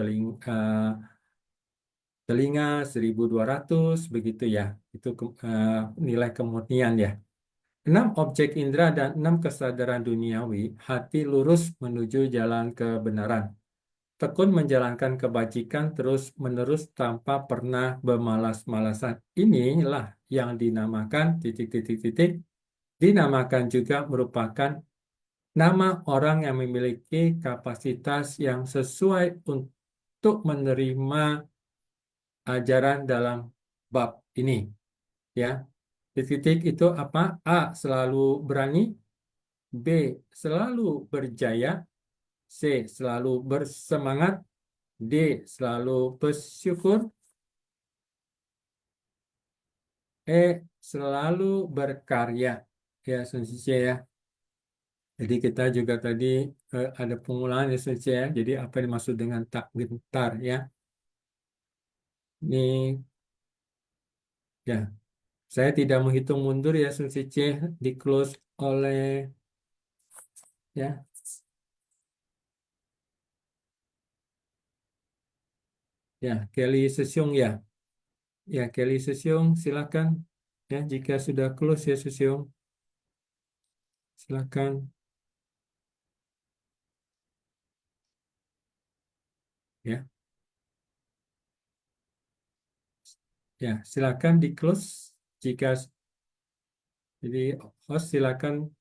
B: telinga 1200 begitu ya. Itu nilai kemurnian ya. 6 objek indera dan 6 kesadaran duniawi, hati lurus menuju jalan kebenaran. Tekun menjalankan kebajikan terus-menerus tanpa pernah bermalas-malasan. Inilah yang dinamakan titik-titik-titik. Dinamakan juga merupakan nama orang yang memiliki kapasitas yang sesuai untuk menerima ajaran dalam bab ini. Ya, titik-titik itu apa? A. Selalu berani. B. Selalu berjaya. C. Selalu bersemangat. D. Selalu bersyukur. E. Selalu berkarya. Ya, Sunsice ya. Jadi kita juga tadi ada pengulangan ya Sunsice ya. Jadi apa yang dimaksud dengan tak gentar ya. Ini ya. Saya tidak menghitung mundur ya Sunsice di close oleh ya. Ya, Kelly Sesyong ya. Ya, Kelly Sesyong silakan. Ya, jika sudah close ya Sesyong, silakan. Ya. Ya, silakan di close jika jadi host silakan.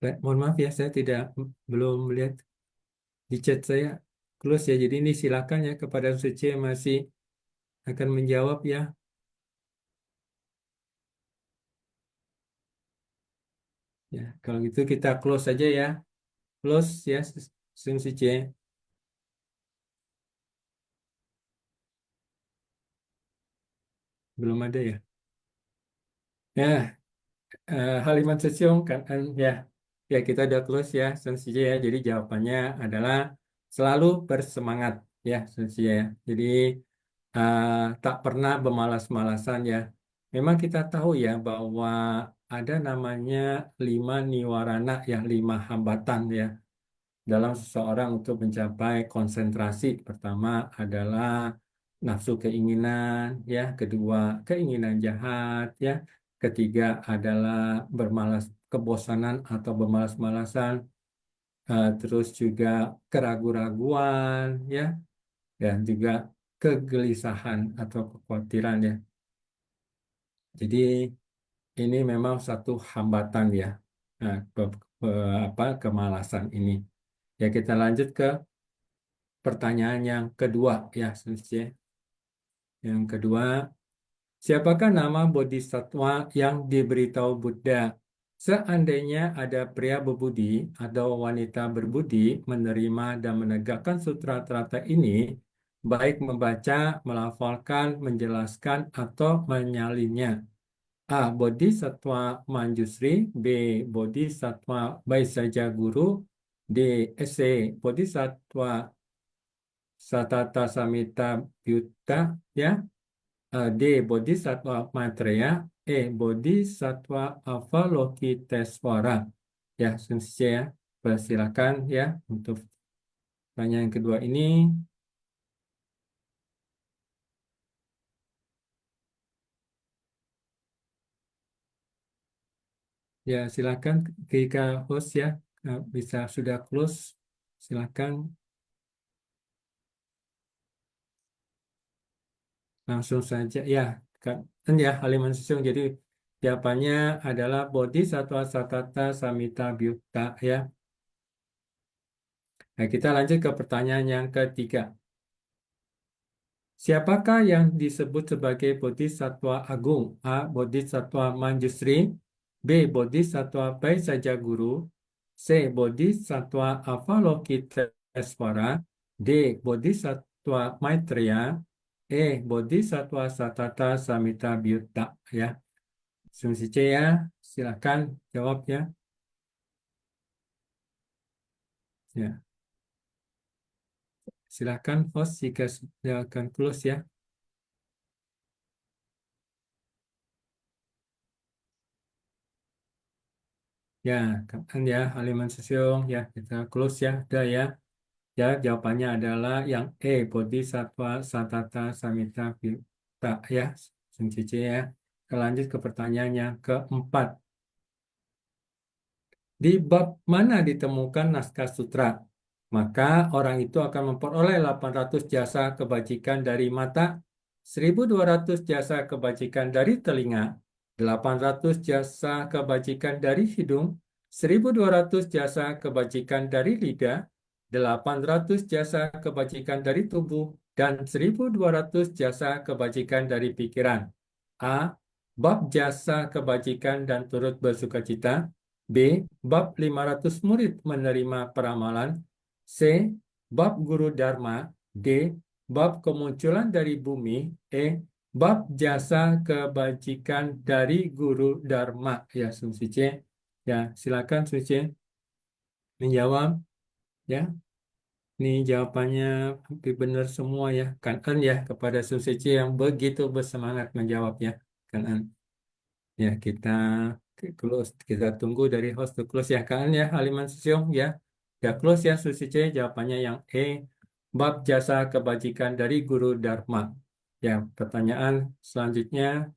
B: Mohon maaf ya, saya belum melihat di chat saya close ya. Jadi ini silakan ya kepada Suci yang masih akan menjawab ya. Ya, kalau gitu kita close saja ya. Close ya, Suci. Belum ada ya. Ya, Haliman Sesiong kan ya. Ya, kita udah close ya, Suci ya. Jadi jawabannya adalah selalu bersemangat ya, Suci ya. Jadi eh, tak pernah bermalas-malasan ya. Memang kita tahu ya bahwa ada namanya 5 niwarana ya, 5 hambatan ya dalam seseorang untuk mencapai konsentrasi. Pertama adalah nafsu keinginan ya, kedua keinginan jahat ya, ketiga adalah kebosanan atau bermalas-malasan, terus juga keraguan-raguan ya, dan juga kegelisahan atau kekhawatiran ya. Jadi ini memang satu hambatan ya, nah, kemalasan ini. Ya kita lanjut ke pertanyaan yang kedua ya, Sensei. Yang kedua, siapakah nama bodhisattva yang diberitahu Buddha? Seandainya ada pria berbudi atau wanita berbudi menerima dan menegakkan sutra trata ini, baik membaca, melafalkan, menjelaskan, atau menyalinnya. A. Bodhisattva Manjusri. B. Bodhisattva Baisaja Guru. D. Ese Bodhisattva Satata Samita Byutta ya. D. Bodhisattva Maitreya. E. Bodhisattva Avalokitesvara. Ya, Sensei ya. Persilakan ya untuk pertanyaan kedua ini. Ya, silakan ketika host ya bisa sudah close. Silakan langsung saja ya. Kan ya haliman susun. Jadi jawabannya adalah Bodhisattva Satata Samita Byutta ya. Nah, kita lanjut ke pertanyaan yang ketiga. Siapakah yang disebut sebagai Bodhisattva Agung? A. Bodhisattva Manjusri. B. Bodhisattva Baisaja Guru. C. Bodhisattva Avalokitesvara. D. Bodhisattva Maitreya. E. Bodhisattva Sattata Samita Byutta. Ya, Sungsi C ya. Silakan jawab ya. Ya, silakan host jika sudah akan close ya. Ya, kan ya, Haliman Sesiong ya, kita close ya, udah ya. Ya, jawabannya adalah yang E, Bodhisattva Sattata Samita Byutta ya, Sungsi C ya. Kita lanjut ke pertanyaan yang keempat. Di bab mana ditemukan naskah sutra? Maka orang itu akan memperoleh 800 jasa kebajikan dari mata, 1.200 jasa kebajikan dari telinga, 800 jasa kebajikan dari hidung, 1.200 jasa kebajikan dari lidah, 800 jasa kebajikan dari tubuh, dan 1.200 jasa kebajikan dari pikiran. A. Bab jasa kebajikan dan turut bersukacita. B. Bab 500 murid menerima peramalan. C. Bab guru dharma. D. Bab kemunculan dari bumi. E. Bab jasa kebajikan dari guru dharma. Ya, Sungsi C. Ya, silakan Sungsi C menjawab. Ya, ini jawabannya hampir benar semua ya. Kan ya kepada Sungsi C yang begitu bersemangat menjawabnya. Kan. Ya, close, kita tunggu dari host to close ya kan ya, Haliman Sesiong ya. Ya close ya Susi C, jawabannya yang E, bab jasa kebajikan dari guru Dharma. Ya, pertanyaan selanjutnya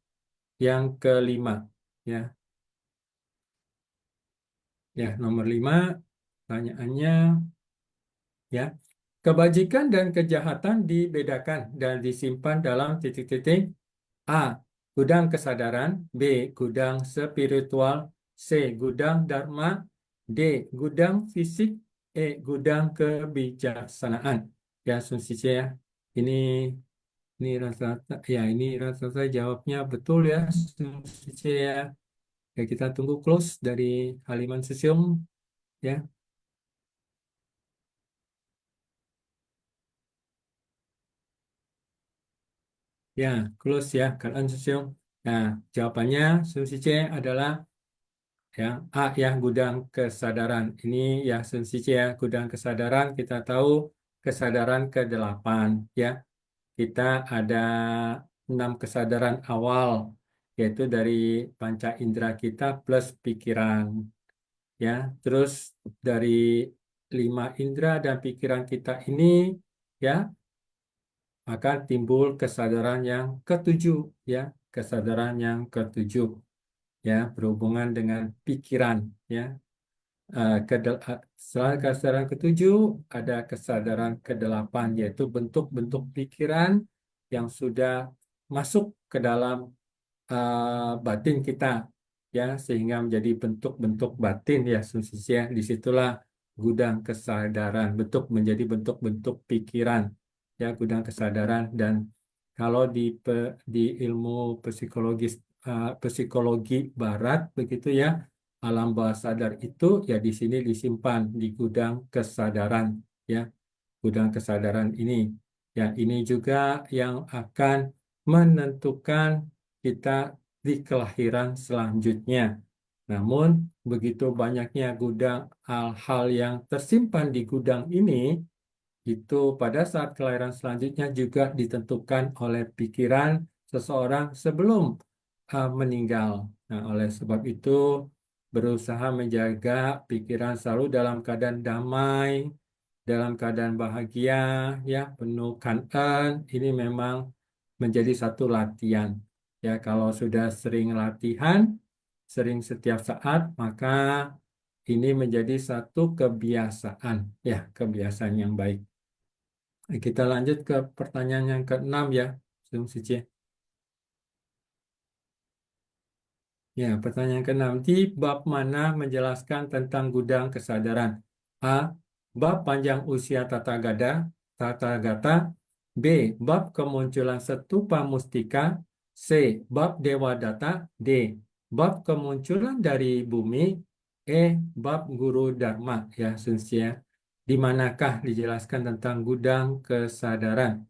B: yang kelima ya. Ya, nomor 5 pertanyaannya ya. Kebajikan dan kejahatan dibedakan dan disimpan dalam titik-titik A. Gudang kesadaran. B. Gudang spiritual. C. Gudang dharma. D. Gudang fisik. E. Gudang kebijaksanaan. Ya, Sunsi ya. Ini rata-rata ya, ini rata-rata jawabnya betul ya, Sunsi ya. Ya, kita tunggu close dari Haliman Sesiong ya. Ya, close ya, Kalian Sesiong. Nah, jawabannya Sunsi adalah ya A ya, gudang kesadaran. Ini ya sensisi ya, gudang kesadaran, kita tahu kesadaran ke-8 ya. Kita ada 6 kesadaran awal, yaitu dari panca indera kita plus pikiran ya. Terus dari 5 indera dan pikiran kita ini ya akan timbul kesadaran yang ketujuh ya, kesadaran yang ketujuh ya, berhubungan dengan pikiran ya. Setelah kesadaran ketujuh, ada kesadaran ke-8, yaitu bentuk-bentuk pikiran yang sudah masuk ke dalam batin kita, ya, sehingga menjadi bentuk-bentuk batin, ya, ya. Disitulah gudang kesadaran, menjadi bentuk-bentuk pikiran, ya, gudang kesadaran. Dan kalau di ilmu psikologi Barat, begitu ya. Alam bawah sadar itu ya di sini disimpan di gudang kesadaran ya, gudang kesadaran ini ya, ini juga yang akan menentukan kita di kelahiran selanjutnya. Namun begitu banyaknya gudang hal-hal yang tersimpan di gudang ini, itu pada saat kelahiran selanjutnya juga ditentukan oleh pikiran seseorang sebelum meninggal. Nah, oleh sebab itu berusaha menjaga pikiran selalu dalam keadaan damai, dalam keadaan bahagia, ya, penuh kanan. Ini memang menjadi satu latihan. Ya, kalau sudah sering latihan, sering setiap saat, maka ini menjadi satu kebiasaan, ya, kebiasaan yang baik. Kita lanjut ke pertanyaan yang ke-6 ya, Sung Sici. Ya, pertanyaan ke-6. Di bab mana menjelaskan tentang gudang kesadaran? A. Bab panjang usia Tata Gata. B. Bab kemunculan Setupa Mustika. C. Bab Dewa Data. D. Bab kemunculan dari bumi. Bab guru dharma ya Sunsia. Di manakah dijelaskan tentang gudang kesadaran?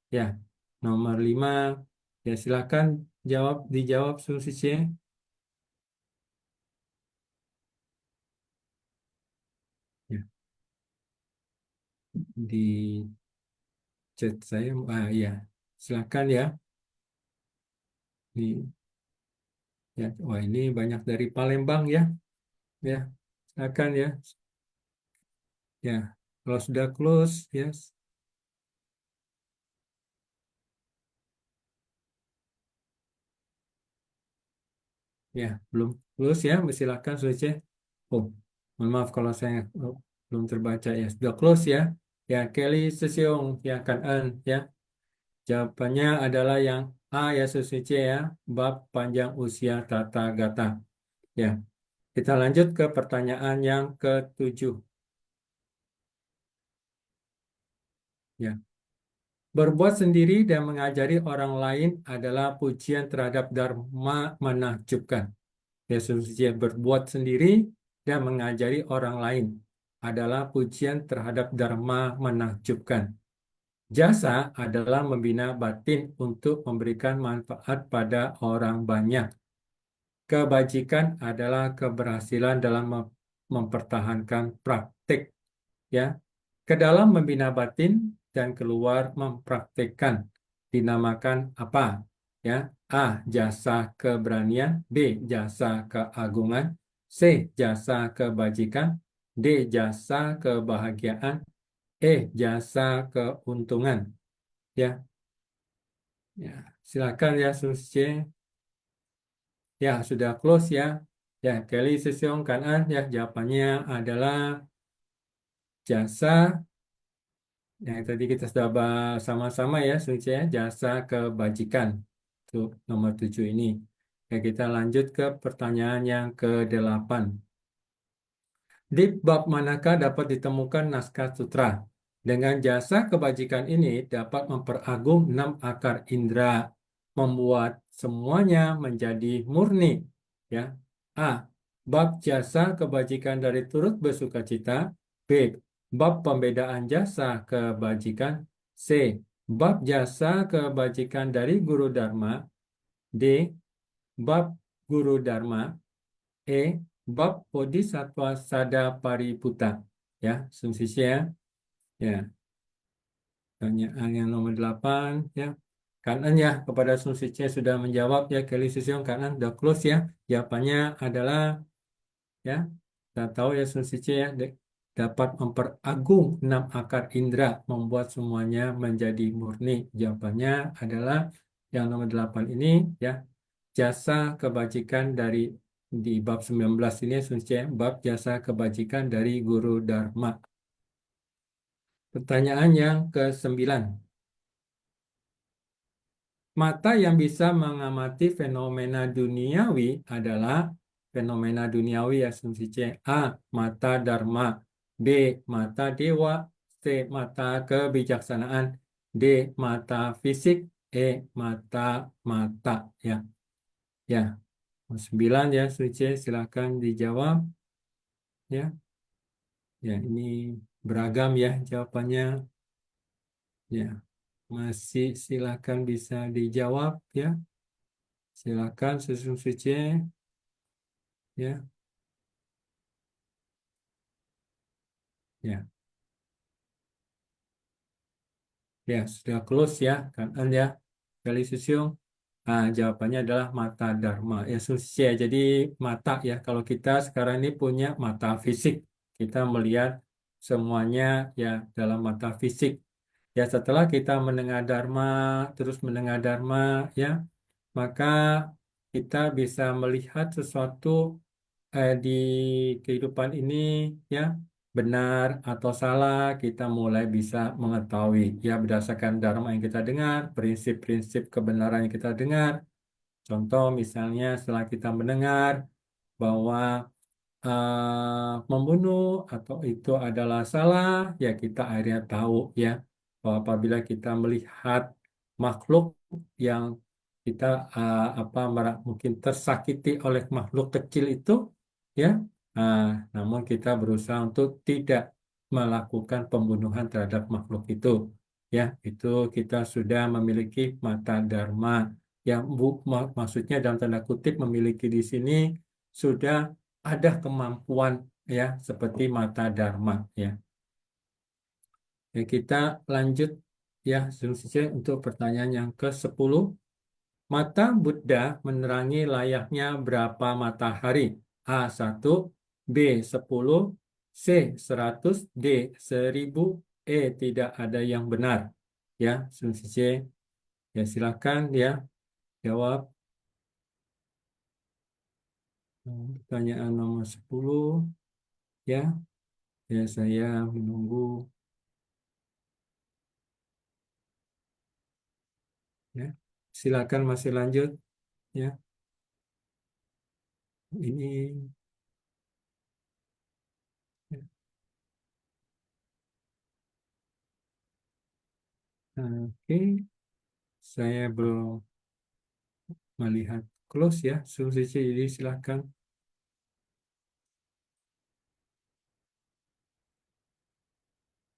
B: Ya, nomor 5. Ya, silakan dijawab Sunsia. Ya, di chat saya, ya, silakan ya. Di, ya, wah ini banyak dari Palembang ya, ya, silakan ya, ya. Kalau sudah close, yes, ya, belum close ya, silakan Sunsia. Oh, mohon maaf kalau saya belum terbaca ya, sudah close ya. Ya, Kelly Sesiong, ya, Kan En, ya. Jawabannya adalah yang A ya Sunsia ya, bab panjang usia Tata Gata. Ya, kita lanjut ke pertanyaan yang ke-7. Ya. Berbuat sendiri dan mengajari orang lain adalah pujian terhadap dharma menakjubkan. Yesus berbuat sendiri dan mengajari orang lain adalah pujian terhadap dharma menakjubkan. Jasa adalah membina batin untuk memberikan manfaat pada orang banyak. Kebajikan adalah keberhasilan dalam mempertahankan praktik, ya. Ke dalam membina batin dan keluar mempraktikkan dinamakan apa? Ya, A. Jasa keberanian, B. Jasa keagungan, C. Jasa kebajikan, D. Jasa kebahagiaan, E. Jasa keuntungan. Ya, ya, silakan ya Susi. Ya, sudah close ya. Ya, Kelly Sesiong kanan ya, jawabannya adalah jasa. Yang tadi kita sudah bahas sama-sama ya, Sunce, ya, jasa kebajikan. Untuk nomor 7 ini. Ya, kita lanjut ke pertanyaan yang ke-8. Di bab manakah dapat ditemukan naskah sutra? Dengan jasa kebajikan ini dapat memperagung 6 akar indera, membuat semuanya menjadi murni. Ya. A. Bab jasa kebajikan dari turut bersukacita. B. Bab pembedaan jasa kebajikan. C. Bab jasa kebajikan dari guru dharma. D. Bab guru dharma. E. Bab Bodhisattva Sada Pariputta. Ya, sumsisnya ya. Pertanyaan yang nomor 8 ya. Kanan ya, kepada sumsisnya sudah menjawab ya, Kelly Susyong kanan udah close ya. Jawabannya adalah ya, kita tahu ya sumsisnya ya, dapat memperagung 6 akar indera, membuat semuanya menjadi murni. Jawabannya adalah yang nomor 8 ini ya. Jasa kebajikan dari di bab 19 ini Sunce, bab jasa kebajikan dari guru dharma. Pertanyaan yang ke-9. Mata yang bisa mengamati fenomena duniawi adalah fenomena duniawi ya Sunce. A. Mata dharma. B. Mata dewa. C. Mata kebijaksanaan. D. Mata fisik. E. Mata mata ya. Ya. 9 ya, Suci, silakan dijawab. Ya, ya ini beragam ya jawabannya. Ya, masih silakan bisa dijawab ya. Silakan Susun Suci. Ya, ya, ya sudah close ya, kan ya. Kali Susyung. Jawabannya adalah mata dharma. Ya, Suci. Jadi mata ya. Kalau kita sekarang ini punya mata fisik, kita melihat semuanya ya dalam mata fisik. Ya, setelah kita mendengar dharma, terus mendengar dharma, ya, maka kita bisa melihat sesuatu di kehidupan ini, ya, benar atau salah, kita mulai bisa mengetahui, ya, berdasarkan dharma yang kita dengar, prinsip-prinsip kebenaran yang kita dengar. Contoh, misalnya, setelah kita mendengar bahwa membunuh atau itu adalah salah, ya kita akhirnya tahu ya bahwa apabila kita melihat makhluk yang kita mungkin tersakiti oleh makhluk kecil itu, ya Namun kita berusaha untuk tidak melakukan pembunuhan terhadap makhluk itu. Ya, itu kita sudah memiliki mata dharma. Yang maksudnya dalam tanda kutip memiliki di sini sudah ada kemampuan ya seperti mata dharma ya. Ya, kita lanjut ya selanjutnya untuk pertanyaan yang ke-10. Mata Buddha menerangi layaknya berapa matahari? A1, B10, C100, D1000, E tidak ada yang benar. Ya, selanjutnya ya silakan ya jawab. Pertanyaan nomor 10 ya. Ya saya menunggu ya. Silakan masih lanjut ya. Ini ya. Oke, saya belum melihat close ya. Selanjutnya jadi silakan.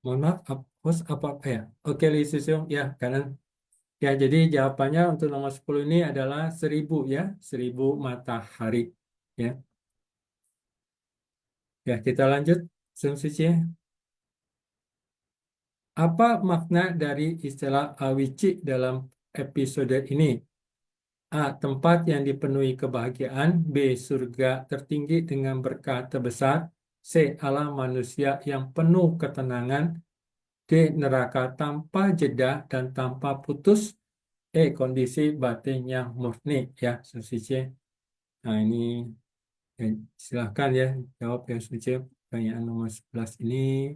B: Mohon maaf, host apa ya? Oke, Lisisium ya kanan. Ya, jadi jawabannya untuk nomor 10 ini adalah 1000 ya, 1000 matahari ya. Ya, kita lanjut. Selanjutnya, apa makna dari istilah awici dalam episode ini? A. Tempat yang dipenuhi kebahagiaan. B. Surga tertinggi dengan berkah terbesar. C. Alam manusia yang penuh ketenangan. D. Neraka tanpa jeda dan tanpa putus. E. Kondisi batin yang murni. Ya, Susice. Nah, ini ya, silahkan ya jawab ya Susice. Pertanyaan nomor 11 ini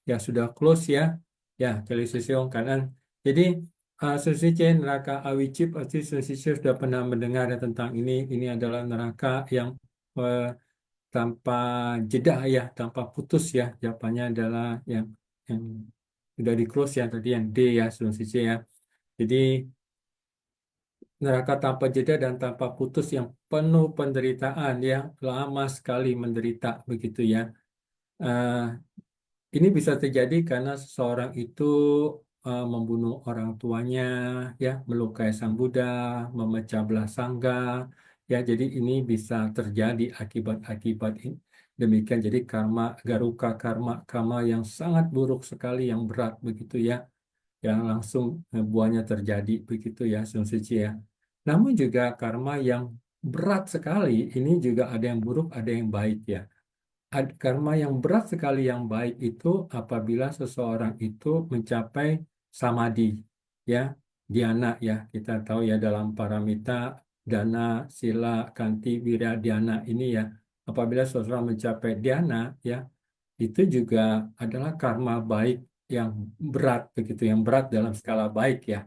B: ya sudah close ya. Ya, dari sisi kanan. Jadi, Susice neraka Awicip pasti Susice sudah pernah mendengar ya tentang ini. Ini adalah neraka yang eh, tanpa jeda ya, tanpa putus ya. Jawabannya adalah yang sudah di close ya tadi yang D ya Susice ya. Jadi neraka tanpa jeda dan tanpa putus yang penuh penderitaan yang lama sekali menderita begitu ya. Eh, ini bisa terjadi karena seseorang itu membunuh orang tuanya, ya, melukai sang Buddha, memecah belah sangga, ya. Jadi ini bisa terjadi akibat-akibat demikian. Jadi karma garuka karma yang sangat buruk sekali, yang berat begitu ya, yang langsung buahnya terjadi begitu ya, Sun Suci ya. Namun juga karma yang berat sekali, ini juga ada yang buruk, ada yang baik ya. Karma yang berat sekali yang baik itu apabila seseorang itu mencapai samadhi, ya, dhyana ya. Kita tahu ya dalam paramita, dana, sila, kanti, wirya, dhyana ini ya. Apabila seseorang mencapai dhyana ya, itu juga adalah karma baik yang berat begitu, yang berat dalam skala baik ya.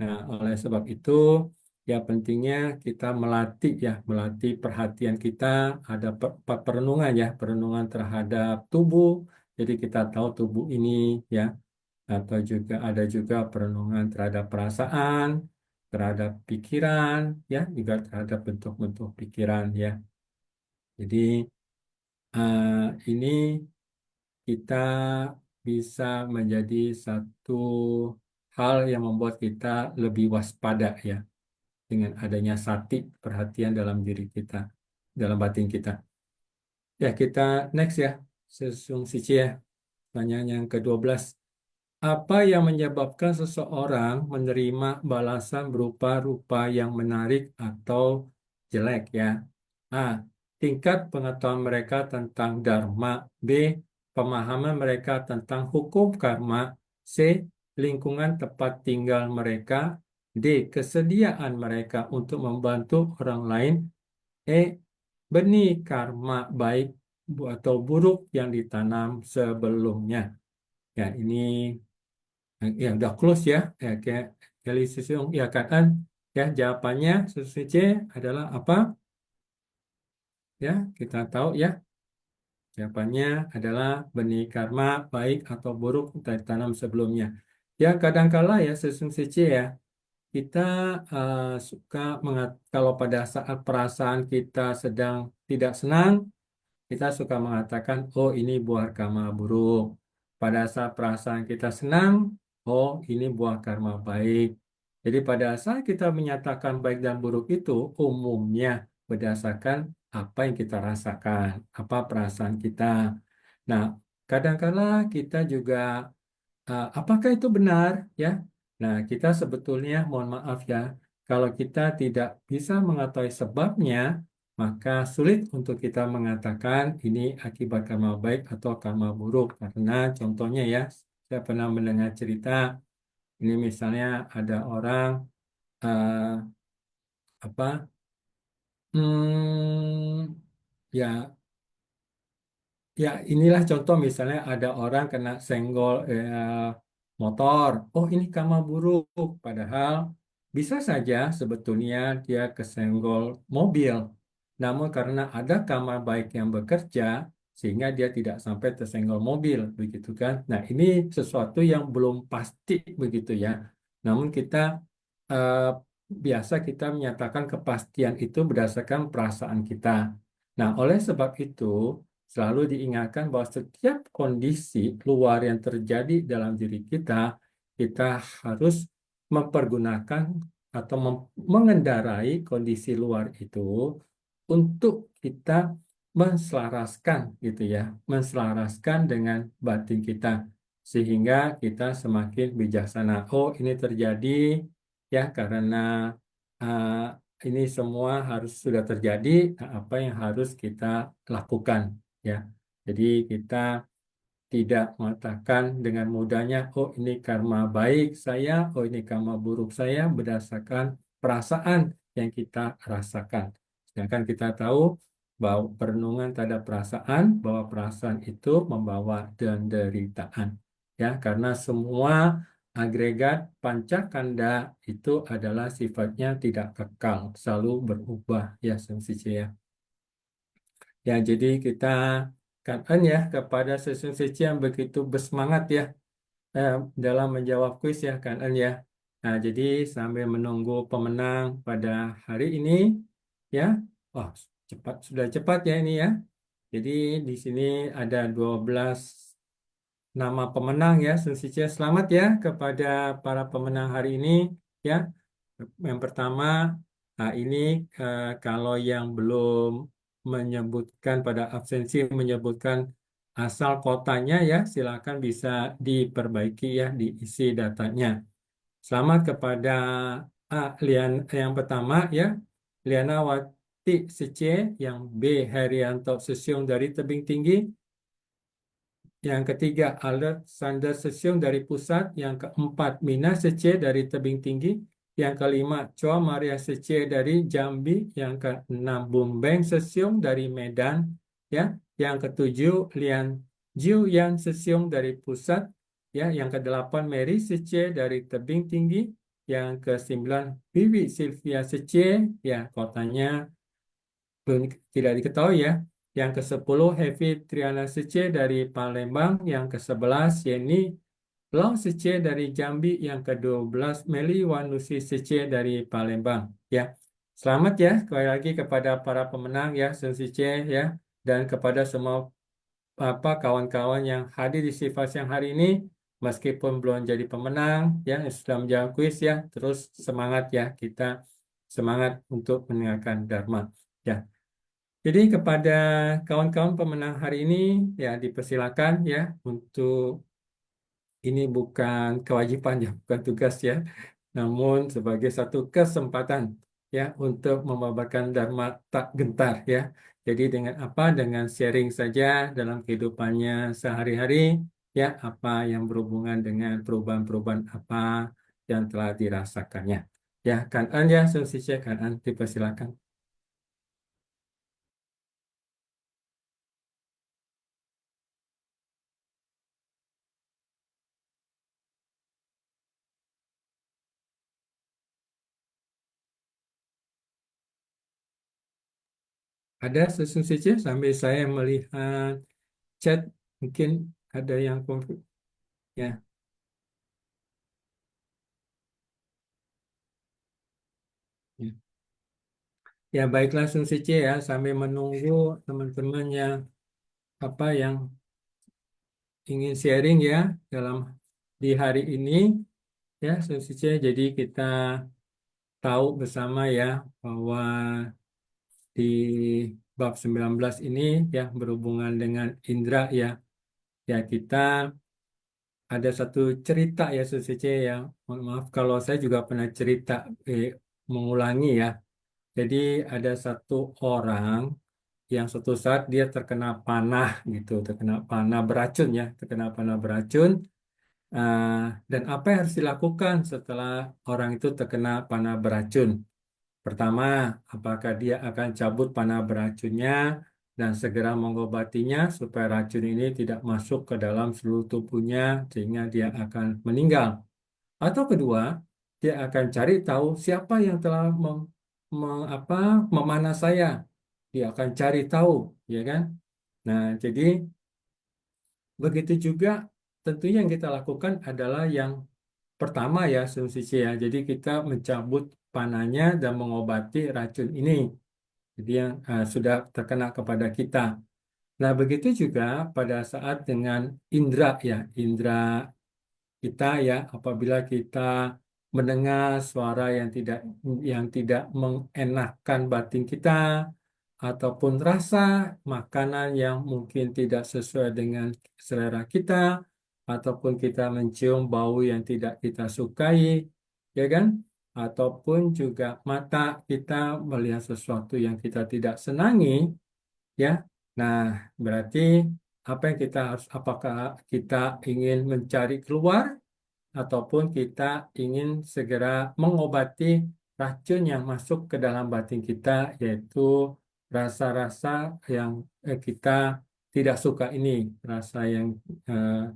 B: Nah, oleh sebab itu ya pentingnya kita melatih perhatian kita, ada perenungan ya, perenungan terhadap tubuh. Jadi kita tahu tubuh ini ya, atau juga ada juga perenungan terhadap perasaan, terhadap pikiran ya, juga terhadap bentuk-bentuk pikiran ya. Jadi ini kita bisa menjadi satu hal yang membuat kita lebih waspada ya dengan adanya sati perhatian dalam diri kita, dalam batin kita. Ya, kita next ya, Sesung Sici ya. Pertanyaan yang ke-12. Apa yang menyebabkan seseorang menerima balasan berupa rupa yang menarik atau jelek ya? A. Tingkat pengetahuan mereka tentang dharma. B. Pemahaman mereka tentang hukum karma. C. Lingkungan tempat tinggal mereka. D. Kesediaan mereka untuk membantu orang lain. E. Benih karma baik atau buruk yang ditanam sebelumnya. Ya, ini ya udah close ya. Ya, kayak Kelly Sisung ya kan. Ya, jawabannya sesuai C adalah apa? Ya, kita tahu ya. Jawabannya adalah benih karma baik atau buruk yang ditanam sebelumnya. Ya, kadangkala ya Sesung C ya. Kita suka kalau pada saat perasaan kita sedang tidak senang, kita suka mengatakan, oh ini buah karma buruk. Pada saat perasaan kita senang, oh ini buah karma baik. Jadi pada saat kita menyatakan baik dan buruk itu umumnya berdasarkan apa yang kita rasakan, apa perasaan kita. Nah, kadangkala kita juga apakah itu benar ya? Nah, kita sebetulnya mohon maaf ya, kalau kita tidak bisa mengetahui sebabnya, maka sulit untuk kita mengatakan ini akibat karma baik atau karma buruk. Karena contohnya ya, saya pernah mendengar cerita, ini misalnya ada orang eh, apa, ya ya, inilah contoh misalnya ada orang kena senggol motor. Oh, ini karma buruk. Padahal bisa saja sebetulnya dia kesenggol mobil. Namun karena ada karma baik yang bekerja, sehingga dia tidak sampai tersenggol mobil, begitu kan? Nah, ini sesuatu yang belum pasti begitu ya. Namun kita eh, biasa kita menyatakan kepastian itu berdasarkan perasaan kita. Nah, oleh sebab itu selalu diingatkan bahwa setiap kondisi luar yang terjadi dalam diri kita, kita harus mempergunakan atau mengendarai kondisi luar itu untuk kita menselaraskan gitu ya, menselaraskan dengan batin kita sehingga kita semakin bijaksana. Oh, ini terjadi ya karena uh, ini semua harus sudah terjadi. Nah, apa yang harus kita lakukan ya. Jadi kita tidak mengatakan dengan mudahnya, oh ini karma baik saya, oh ini karma buruk saya berdasarkan perasaan yang kita rasakan. Sedangkan kita tahu bahwa perenungan terhadap perasaan, bahwa perasaan itu membawa penderitaan. Ya, karena semua agregat pancakanda itu adalah sifatnya tidak kekal, selalu berubah ya sensisi ya. Ya, jadi kita katakan ya kepada sesi yang begitu bersemangat ya eh, dalam menjawab kuis ya kan ya. Nah, jadi sambil menunggu pemenang pada hari ini ya. Oh, cepat sudah cepat ya ini ya. Jadi di sini ada 12 nama pemenang ya. Sesi selamat ya kepada para pemenang hari ini ya. Yang pertama, nah ini kalau yang belum menyebutkan pada absensi menyebutkan asal kotanya ya, silakan bisa diperbaiki ya, diisi datanya. Selamat kepada Lian yang pertama ya, Liana Wati Sece, yang B Herianto Sesyong dari Tebing Tinggi, yang ketiga, Alexander Sesiung dari Pusat. Yang keempat, Mina Sece dari Tebing Tinggi. Yang kelima, Choa Maria Sece dari Jambi. Yang keenam, Bumbeng Sesiung dari Medan. Ya, yang ketujuh, Lian Jiu Yan Sesiung dari Pusat. Ya, yang kedelapan, Mary Sece dari Tebing Tinggi. Yang kesembilan, Vivi Sylvia Sece. Ya, kotanya belum tidak diketahui ya. Yang ke-10 Heavy Triana Sece dari Palembang, yang ke-11 Yeni Long Sece dari Jambi, yang ke-12 Meli Wanusi Sece dari Palembang. Ya, selamat ya sekali lagi kepada para pemenang ya Sece ya dan kepada semua apa kawan-kawan yang hadir di Sifas yang hari ini meskipun belum jadi pemenang ya yang sudah menjawab kuis ya terus semangat ya kita semangat untuk mendengarkan Dharma. Ya, jadi kepada kawan-kawan pemenang hari ini ya dipersilakan ya untuk ini bukan kewajiban ya, bukan tugas ya, namun sebagai satu kesempatan ya untuk membabarkan Dharma tak gentar ya. Jadi dengan apa? Dengan sharing saja dalam kehidupannya sehari-hari ya apa yang berhubungan dengan perubahan-perubahan apa yang telah dirasakannya. Ya, Kanan ya, Sensei Kanan dipersilakan. Ada sesuatu sambil saya melihat chat mungkin ada yang konflik ya. Ya, ya baiklah Sun Sice ya sambil menunggu teman-teman yang apa yang ingin sharing ya di hari ini ya, Susice. Jadi kita tahu bersama ya bahwa di bab 19 ini ya berhubungan dengan indera ya. Ya kita ada satu cerita ya Susice ya. Mohon maaf kalau saya juga pernah cerita mengulangi ya. Jadi ada satu orang yang suatu saat dia terkena panah gitu, terkena panah beracun ya, terkena panah beracun. Ah, dan apa yang harus dilakukan setelah orang itu terkena panah beracun? Pertama, apakah dia akan cabut panah beracunnya dan segera mengobatinya supaya racun ini tidak masuk ke dalam seluruh tubuhnya sehingga dia akan meninggal? Atau kedua, dia akan cari tahu siapa yang telah apa, memanah saya. Dia akan cari tahu, ya kan? Nah, jadi begitu juga tentunya yang kita lakukan adalah yang pertama ya, Susi ya. Jadi kita mencabut panahnya dan mengobati racun ini. Jadi yang sudah terkena kepada kita. Nah, begitu juga pada saat dengan indera ya, indera kita ya, apabila kita mendengar suara yang tidak mengenakkan batin kita, ataupun rasa makanan yang mungkin tidak sesuai dengan selera kita, ataupun kita mencium bau yang tidak kita sukai, ya kan? Ataupun juga mata kita melihat sesuatu yang kita tidak senangi, ya. Nah, berarti apa yang kita harus, apakah kita ingin mencari keluar ataupun kita ingin segera mengobati racun yang masuk ke dalam batin kita, yaitu rasa-rasa yang kita tidak suka ini, rasa yang eh,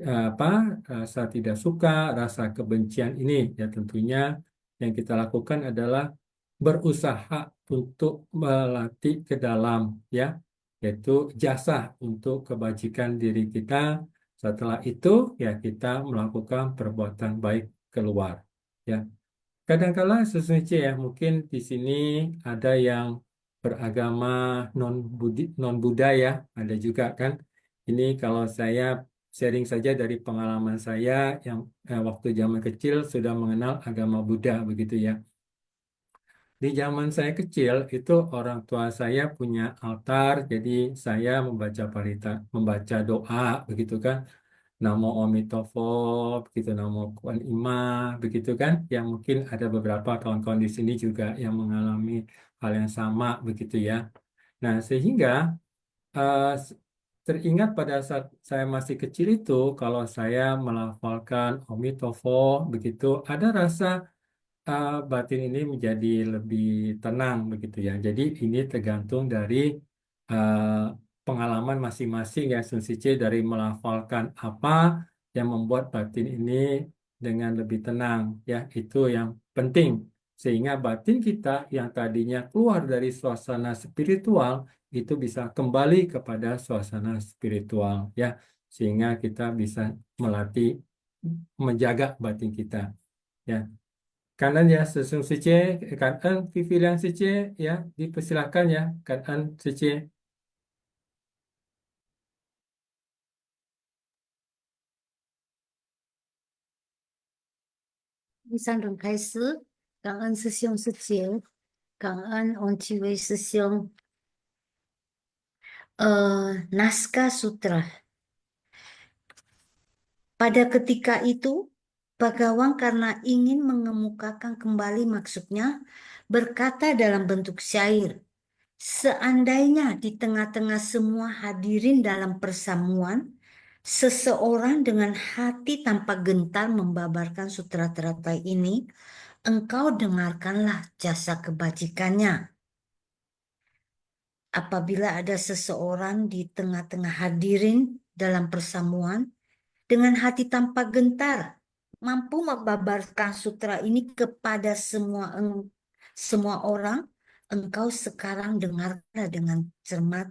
B: apa, rasa tidak suka, rasa kebencian ini, ya tentunya yang kita lakukan adalah berusaha untuk melatih ke dalam, ya, yaitu jasa untuk kebajikan diri kita. Setelah itu, ya kita melakukan perbuatan baik keluar. Ya, kadang-kala sesuai ya, mungkin di sini ada yang beragama non Buddha ya, ada juga kan. Ini kalau saya sharing saja dari pengalaman saya yang waktu zaman kecil sudah mengenal agama Buddha begitu ya. Di zaman saya kecil itu orang tua saya punya altar, jadi saya membaca parita, membaca doa begitu kan. Namo Omitofo, begitu Namo Kuan Imah, begitu kan. Yang mungkin ada beberapa kawan-kawan di sini juga yang mengalami hal yang sama begitu ya. Nah, sehingga teringat pada saat saya masih kecil itu kalau saya melafalkan Omitofo begitu ada rasa batin ini menjadi lebih tenang begitu ya. Jadi ini tergantung dari uh, pengalaman masing-masing ya Sun Sice dari melafalkan apa yang membuat batin ini dengan lebih tenang ya. Itu yang penting sehingga batin kita yang tadinya keluar dari suasana spiritual itu bisa kembali kepada suasana spiritual ya. Sehingga kita bisa melatih menjaga batin kita ya. Kanan ya, Sesung Sece, kanan Vivian Sece, ya, dipersilakan ya, kanan Sece.
D: 第三轮开始，感恩师兄师姐，感恩翁继伟师兄。Naskah Sutra. Pada ketika itu, Bhagawan karena ingin mengemukakan kembali maksudnya, berkata dalam bentuk syair, seandainya di tengah-tengah semua hadirin dalam persamuan, seseorang dengan hati tanpa gentar membabarkan sutra teratai ini, engkau dengarkanlah jasa kebajikannya. Apabila ada seseorang di tengah-tengah hadirin dalam persamuan, dengan hati tanpa gentar, mampu membabarkan sutra ini kepada semua orang, engkau sekarang dengarlah dengan cermat,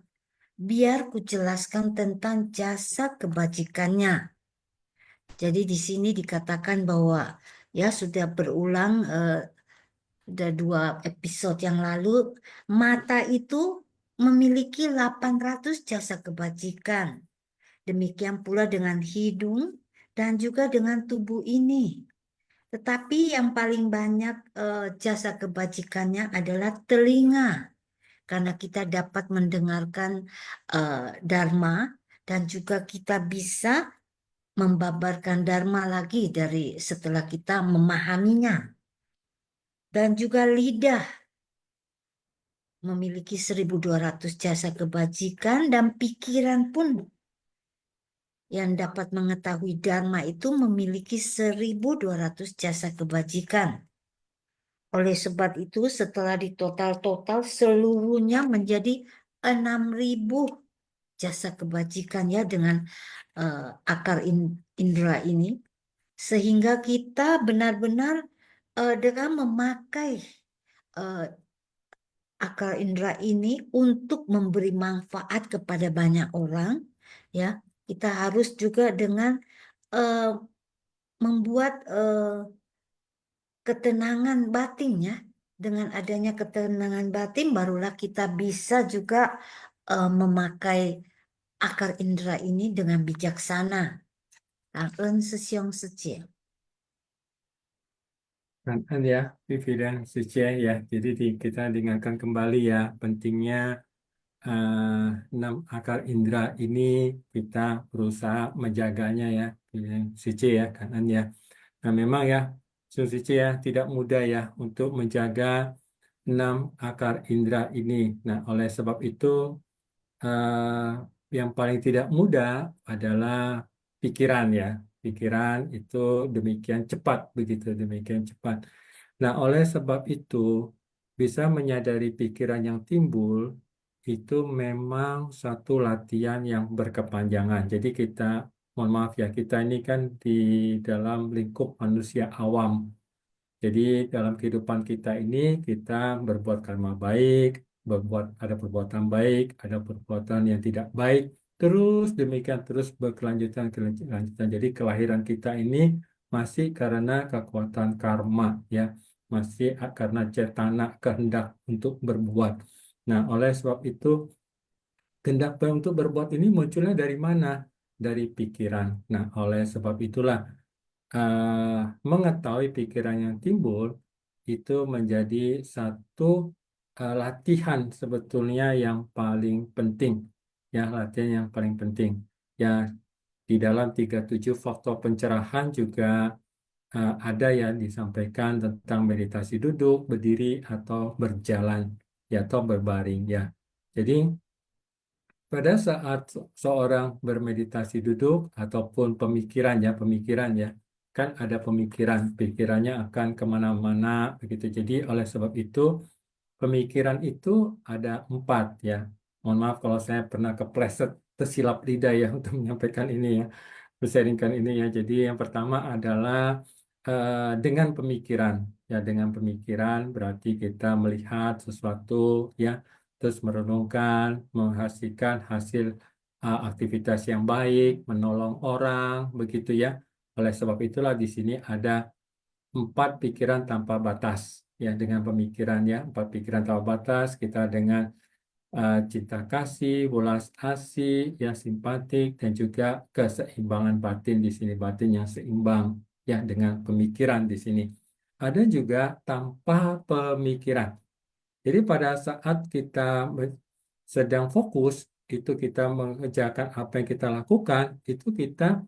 D: biar kujelaskan tentang jasa kebajikannya. Jadi di sini dikatakan bahwa ya sudah berulang, sudah 2 episode yang lalu, mata itu memiliki 800 jasa kebajikan. Demikian pula dengan hidung dan juga dengan tubuh ini. Tetapi yang paling banyak jasa kebajikannya adalah telinga, karena kita dapat mendengarkan dharma dan juga kita bisa membabarkan dharma lagi dari setelah kita memahaminya. Dan juga lidah memiliki 1.200 jasa kebajikan dan pikiran pun yang dapat mengetahui dharma itu memiliki 1.200 jasa kebajikan. Oleh sebab itu, setelah ditotal-total seluruhnya menjadi 6.000 jasa kebajikan ya dengan akar indera ini. Sehingga kita benar-benar dengan memakai akal indera ini untuk memberi manfaat kepada banyak orang, ya kita harus juga dengan membuat ketenangan batin ya. Dengan adanya ketenangan batin barulah kita bisa juga memakai akar indera ini dengan bijaksana. Cảm ơn sư兄sư姐.
B: Kan ya, Vivi dan Suci ya. Jadi kita dengarkan kembali ya pentingnya eh, 6 akar indera ini kita berusaha menjaganya ya, Suci ya, kanan ya. Nah memang ya, Suci ya tidak mudah ya untuk menjaga 6 akar indera ini. Nah oleh sebab itu eh, yang paling tidak mudah adalah pikiran ya. Pikiran itu demikian cepat begitu, demikian cepat. Nah, oleh sebab itu bisa menyadari pikiran yang timbul itu memang satu latihan yang berkepanjangan. Jadi kita, mohon maaf ya, kita ini kan di dalam lingkup manusia awam. Jadi dalam kehidupan kita ini kita berbuat karma baik, ada perbuatan baik, ada perbuatan yang tidak baik, terus demikian terus berkelanjutan kelanjutan. Jadi kelahiran kita ini masih karena kekuatan karma ya, masih karena cetana kehendak untuk berbuat. Nah, oleh sebab itu kehendak untuk berbuat ini munculnya dari mana? Dari pikiran. Nah, oleh sebab itulah eh, mengetahui pikiran yang timbul itu menjadi satu latihan sebetulnya yang paling penting ya latihan yang paling penting ya di dalam 37 faktor pencerahan juga ada yang disampaikan tentang meditasi duduk, berdiri atau berjalan ya atau berbaring ya. Jadi pada saat seorang bermeditasi duduk ataupun pemikiran ya, kan ada pemikiran, pikirannya akan kemana-mana begitu. Jadi oleh sebab itu pemikiran itu ada 4 ya. Mohon maaf kalau saya pernah kepleset tersilap lidah ya untuk menyampaikan ini ya, sharingkan ini ya. Jadi yang pertama adalah dengan pemikiran ya, dengan pemikiran berarti kita melihat sesuatu ya terus merenungkan, menghasilkan hasil aktivitas yang baik, menolong orang, begitu ya. Oleh sebab itulah di sini ada 4 pikiran tanpa batas. Ya, dengan pemikiran ya, 4 pikiran tanpa batas, kita dengan cinta kasih, welas asih, ya simpatik, dan juga keseimbangan batin di sini, batin yang seimbang ya dengan pemikiran di sini. Ada juga tanpa pemikiran. Jadi pada saat kita sedang fokus, itu kita mengerjakan apa yang kita lakukan, itu kita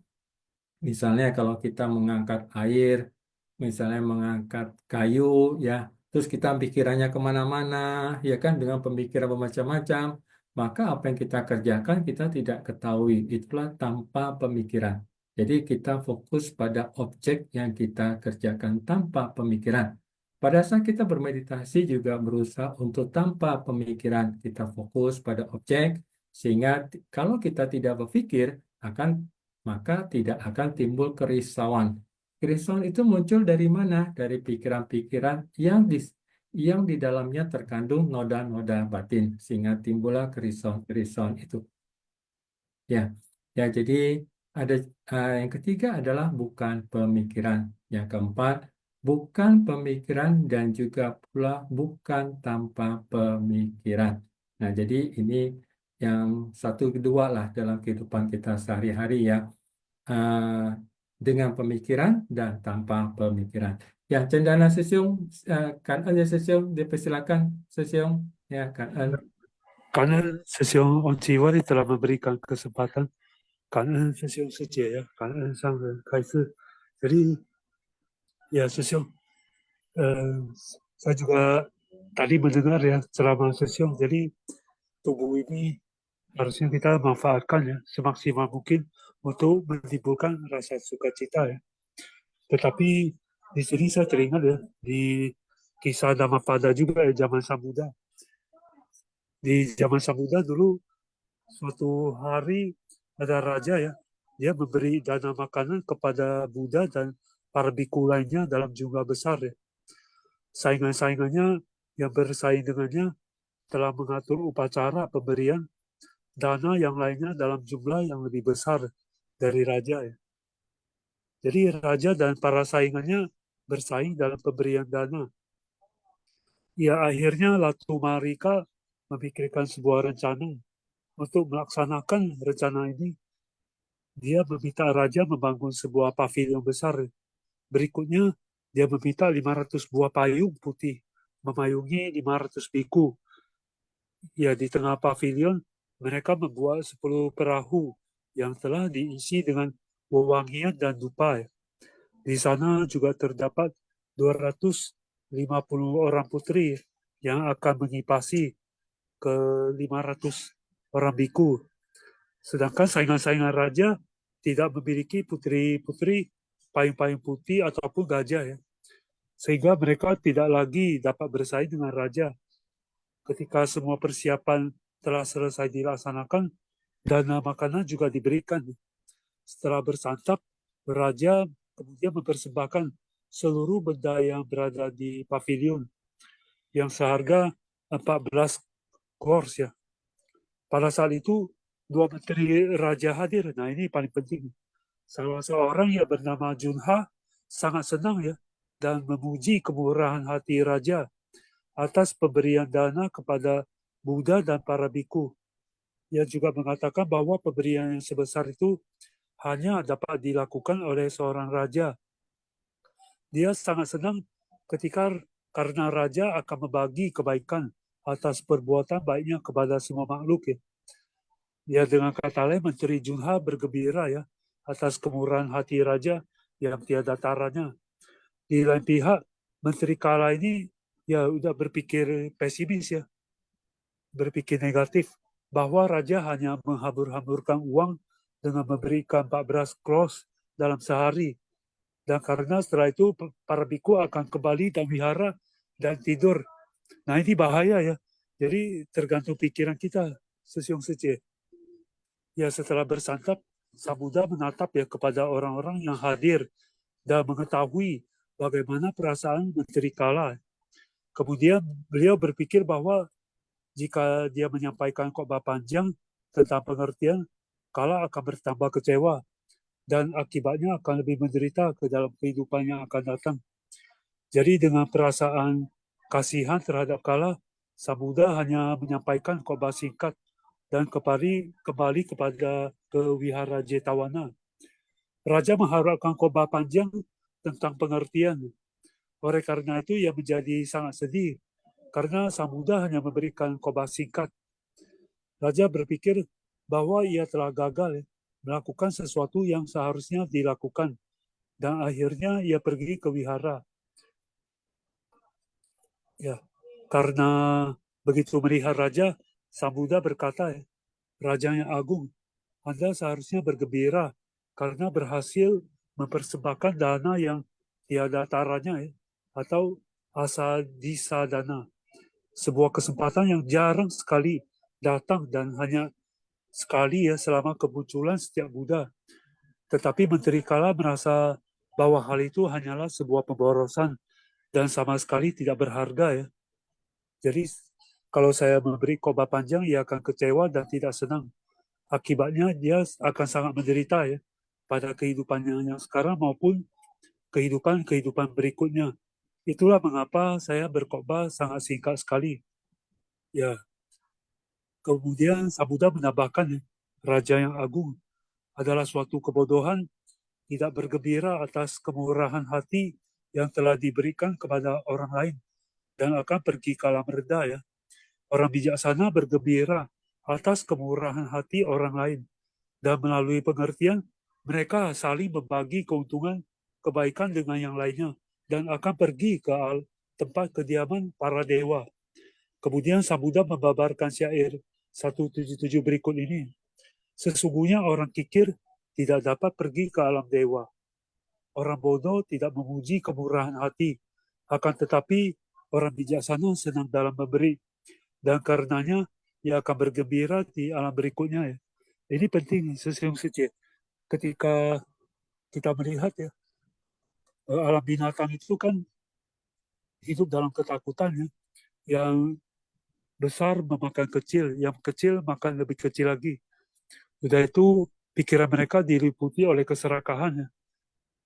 B: misalnya kalau kita mengangkat air, misalnya mengangkat kayu, ya, terus kita pikirannya kemana-mana, ya kan, dengan pemikiran bermacam-macam, maka apa yang kita kerjakan kita tidak ketahui. Itulah tanpa pemikiran. Jadi kita fokus pada objek yang kita kerjakan tanpa pemikiran. Pada saat kita bermeditasi juga berusaha untuk tanpa pemikiran kita fokus pada objek, sehingga kalau kita tidak berpikir akan maka tidak akan timbul kerisauan. Kerisauan itu muncul dari mana? Dari pikiran-pikiran yang di dalamnya terkandung noda-noda batin, sehingga timbullah kerisauan-kerisauan itu. Ya, ya. Jadi ada yang ketiga adalah bukan pemikiran. Yang keempat, bukan pemikiran dan juga pula bukan tanpa pemikiran. Nah, jadi ini yang satu kedua lah dalam kehidupan kita sehari-hari ya. Ah, dengan pemikiran dan tanpa pemikiran. Ya, Cendana Sesiung, Kan Ân ya Sesiung, dipersilakan Sesiung, ya Kan Ân.
E: Karena Sesiong Onjiwa telah memberikan kesempatan, karena Sesiong Seje ya, karena sang Kaisar. Jadi ya Sesiong, saya juga tadi mendengar ya ceramah Sesiong. Jadi tubuh ini harusnya kita manfaatkan ya semaksimal mungkin untuk menimbulkan rasa sukacita ya. Tetapi di sini saya teringat ya di kisah Dhammapada juga ya zaman Sambuddha. Di zaman Sambuddha dulu suatu hari ada raja ya, dia memberi dana makanan kepada Buddha dan para biku lainnya dalam jumlah besar ya. Saingan-saingannya yang bersaing dengannya telah mengatur upacara pemberian dana yang lainnya dalam jumlah yang lebih besar dari raja ya. Jadi raja dan para saingannya bersaing dalam pemberian dana. Ya akhirnya Latu Marika memikirkan sebuah rencana. Untuk melaksanakan rencana ini, dia meminta raja membangun sebuah pavilion besar. Berikutnya, dia meminta 500 buah payung putih memayungi 500 biku. Ya, di tengah pavilion, mereka membuat 10 perahu yang telah diisi dengan wewangian dan dupa. Di sana juga terdapat 250 orang putri yang akan mengipasi ke 500 orang biku. Sedangkan saingan-saingan raja tidak memiliki putri-putri payung-payung putih ataupun gajah ya. Sehingga mereka tidak lagi dapat bersaing dengan raja. Ketika semua persiapan telah selesai dilaksanakan, dana makanan juga diberikan. Setelah bersantap, raja kemudian mempersembahkan seluruh benda yang berada di pavilion yang seharga 14 kors ya. Pada saat itu, dua menteri raja hadir. Nah, ini paling penting. Salah seorang yang bernama Junha sangat senang ya dan memuji kemurahan hati raja atas pemberian dana kepada Buddha dan para biku. Ia juga mengatakan bahwa pemberian yang sebesar itu hanya dapat dilakukan oleh seorang raja. Dia sangat senang karena raja akan membagi kebaikan atas perbuatan baiknya kepada semua makhluk ya. Ya, dengan kata lain, Menteri Junha bergembira ya atas kemurahan hati raja yang tiada taranya. Di lain pihak, Menteri Kala ini ya udah berpikir pesimis ya, berpikir negatif bahwa raja hanya menghambur-hamburkan uang dengan memberikan 14 klos dalam sehari. Dan karena setelah itu para biku akan kembali dan wihara dan tidur. Nah, ini bahaya ya. Jadi tergantung pikiran kita, Sesiong Sece. Ya, setelah bersantap, Sambuddha menatap ya kepada orang-orang yang hadir dan mengetahui bagaimana perasaan Menteri Kala. Kemudian beliau berpikir bahwa jika dia menyampaikan khotbah panjang tentang pengertian, Kala akan bertambah kecewa dan akibatnya akan lebih menderita ke dalam kehidupan yang akan datang. Jadi dengan perasaan kasihan terhadap Kala, Sambuddha hanya menyampaikan khotbah singkat dan kembali kepada ke Wihara Jetawana. Raja mengharapkan khotbah panjang tentang pengertian. Oleh karena itu ia menjadi sangat sedih karena Sambuddha hanya memberikan khotbah singkat. Raja berpikir bahwa ia telah gagal melakukan sesuatu yang seharusnya dilakukan dan akhirnya ia pergi ke wihara. Ya, karena begitu melihat raja, Sambuddha berkata, Raja yang agung, Anda seharusnya bergembira karena berhasil mempersembahkan dana yang tiada taranya atau asadisa-dana. Sebuah kesempatan yang jarang sekali datang dan hanya sekali ya selama kemunculan setiap Buddha. Tetapi Menteri Kala merasa bahwa hal itu hanyalah sebuah pemborosan dan sama sekali tidak berharga ya. Jadi kalau saya memberi khotbah panjang, ia akan kecewa dan tidak senang. Akibatnya dia akan sangat menderita ya pada kehidupannya yang sekarang maupun kehidupan berikutnya. Itulah mengapa saya berkhotbah sangat singkat sekali. Ya, Kemudian Sang Buddha menambahkan, Raja yang agung adalah suatu kebodohan tidak bergembira atas kemurahan hati yang telah diberikan kepada orang lain dan akan pergi ke alam rendah ya. Orang bijaksana bergembira atas kemurahan hati orang lain dan melalui pengertian mereka saling membagi keuntungan kebaikan dengan yang lainnya dan akan pergi ke tempat kediaman para dewa. Kemudian Sang Buddha membabarkan syair 177 berikut ini. Sesungguhnya orang kikir tidak dapat pergi ke alam dewa. Orang bodoh tidak memuji kemurahan hati, akan tetapi orang bijaksana senang dalam memberi, dan karenanya ia akan bergembira di alam berikutnya ya. Ini penting Sesiung Suci. Ketika kita melihat ya, alam binatang itu kan hidup dalam ketakutan ya. Yang besar memakan kecil, yang kecil makan lebih kecil lagi. Sudah itu pikiran mereka diliputi oleh keserakahan ya.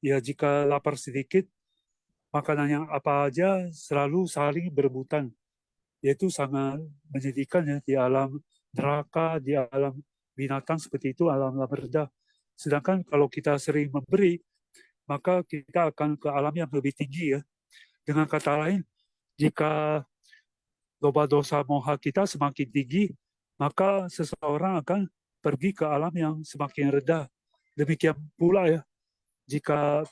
E: Ya jika lapar sedikit, makanan yang apa aja selalu saling berebutan. Yaitu sangat menyedihkan ya di alam neraka, di alam binatang seperti itu, alam rendah. Sedangkan kalau kita sering memberi, maka kita akan ke alam yang lebih tinggi ya. Dengan kata lain, jika loba dosa moha kita semakin tinggi, maka seseorang akan pergi ke alam yang semakin rendah. Demikian pula ya, jika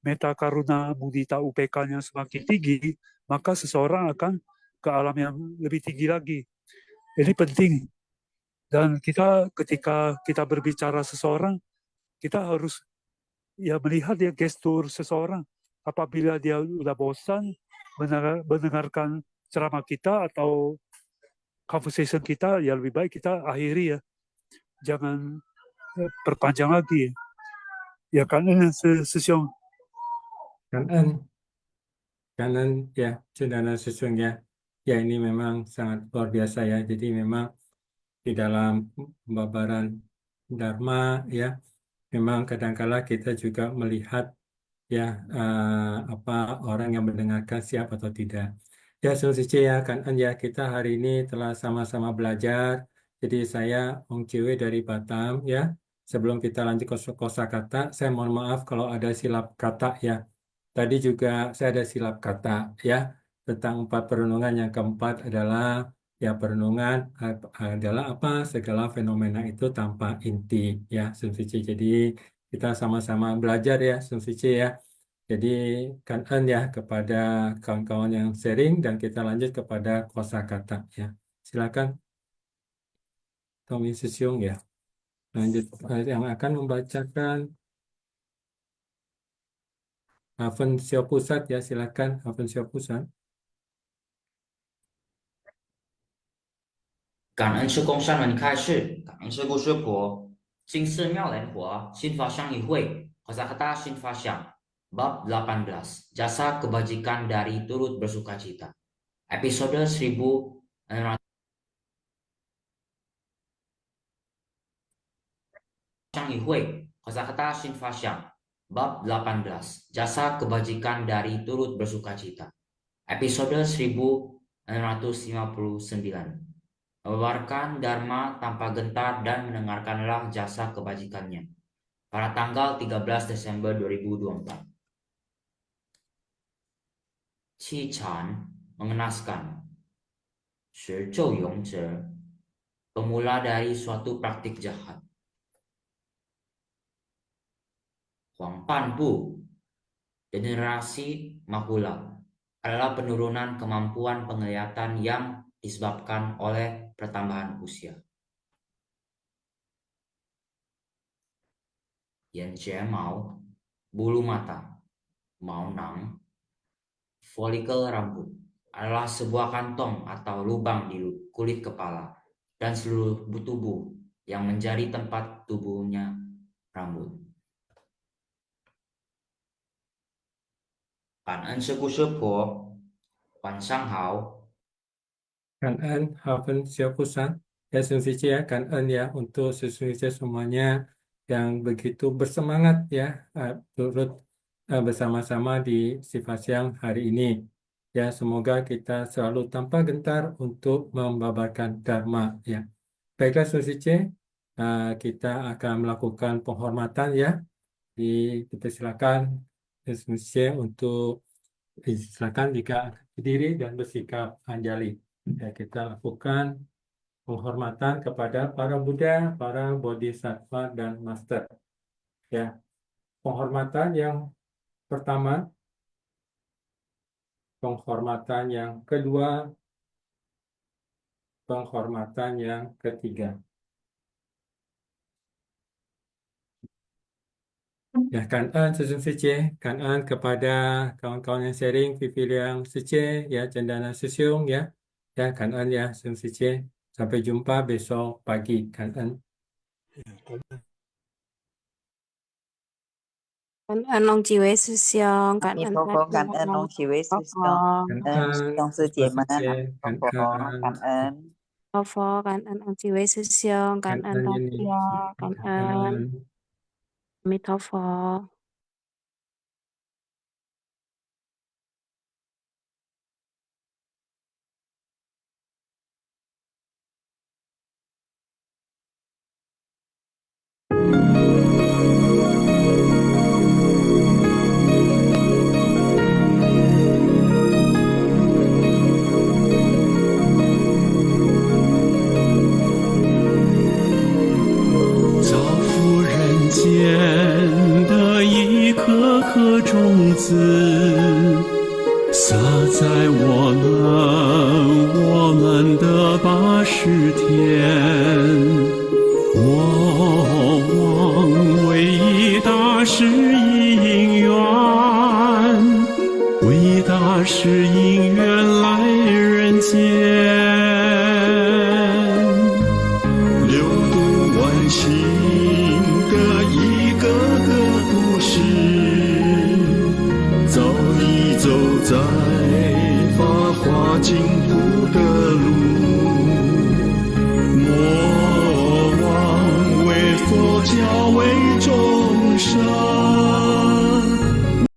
E: meta karuna mudita UPK-nya semakin tinggi, maka seseorang akan ke alam yang lebih tinggi lagi. Ini penting. Dan kita ketika kita berbicara seseorang, kita harus ya melihat ya gestur seseorang. Apabila dia sudah bosan mendengarkan ceramah kita atau conversation kita, ya lebih baik kita akhiri ya. Jangan perpanjang lagi. Ya kan Sesiung.
B: Kanan ya, Cendana sesungguhnya ya ini memang sangat luar biasa ya. Jadi memang di dalam pembabaran Dharma ya, memang kadang-kala kita juga melihat ya apa orang yang mendengarkan siap atau tidak. Ya, Suci ya kan ya kita hari ini telah sama-sama belajar. Jadi saya Ong Ciwe dari Batam ya. Sebelum kita lanjut ke kosakata, saya mohon maaf kalau ada silap kata ya. Tadi juga saya ada silap kata ya tentang 4 perenungan. Yang keempat adalah ya perenungan adalah apa? Segala fenomena itu tanpa inti ya, Suci. Jadi kita sama-sama belajar ya, Suci ya. Jadi kangen ya kepada kawan-kawan yang sharing dan kita lanjut kepada kosakata ya. Silakan Tommy Susyung ya. Lanjut yang akan membacakan Haven Sio Pusat ya, silakan Haven Sio Pusat.
F: 感恩是共善人开示，感恩是故事婆，金寺妙莲华新法相议会Kosakata新法相 Bab 18 Jasa Kebajikan dari Turut Bersukacita Episode 1600 相议会 Kosakata新法相 Bab 18 Jasa Kebajikan dari Turut Bersukacita Episode 1659 Mengabarkan Dharma tanpa gentar dan mendengarkanlah jasa kebajikannya. Pada tanggal 13 Desember 2024. Qi Chan mengenaskan. Shi Zhou Yongzhe, pemula dari suatu praktik jahat. Huang Panbu, generasi makula, adalah penurunan kemampuan penglihatan yang disebabkan oleh pertambahan usia. Yan Jie Mao, bulu mata. Mao Nang, folikel rambut, adalah sebuah kantong atau lubang di kulit kepala dan seluruh tubuh yang menjadi tempat tubuhnya rambut. Kanan Seku Sepo, Wan Sang Hao,
B: Kanan Haven Sio Pusat ya, Suci ya, kanan ya untuk sesungguhnya semuanya yang begitu bersemangat ya turut bersama-sama di sifat siang hari ini. Ya, semoga kita selalu tanpa gentar untuk membabarkan Dharma ya. Baiklah, Saudara C, kita akan melakukan penghormatan ya. Kita silakan Saudara C untuk silakan jika berdiri dan bersikap anjali. Ya, kita lakukan penghormatan kepada para Buddha, para Bodhisattva dan Master. Ya, penghormatan yang pertama, penghormatan yang kedua, penghormatan yang ketiga. Ya, kan'an Sesung Sece, kan'an kepada kawan-kawan yang sharing, Vivi Liang Sece, ya, Cendana Sesiung, ya, ya, kan'an ya, Sesung Sece. Sampai jumpa besok pagi, kan'an.
G: Cảm ơn ông chị Huệ Sư Sion, cảm
H: Ni
G: ơn
H: Phật
G: các
H: Phật, cảm ơn ông chị Huệ Sư Son,
B: Kan'an,
H: Sư Sư chị
B: Sesung
H: Mến,
B: Sece,
H: Phật Phật, cảm ơn.
G: Phật Phật, cảm ơn ông chị Huệ Sư Sion, cảm ơn
B: kan'an
G: các
B: ini,
G: cảm ơn Mi Tho Phật.
C: 造福人间的一颗颗种子，撒在我们的80天。我望伟大师因缘，伟大师因缘来人间。流动万心的一个个故事，走一走在法华净土的路，莫忘为佛教为众生。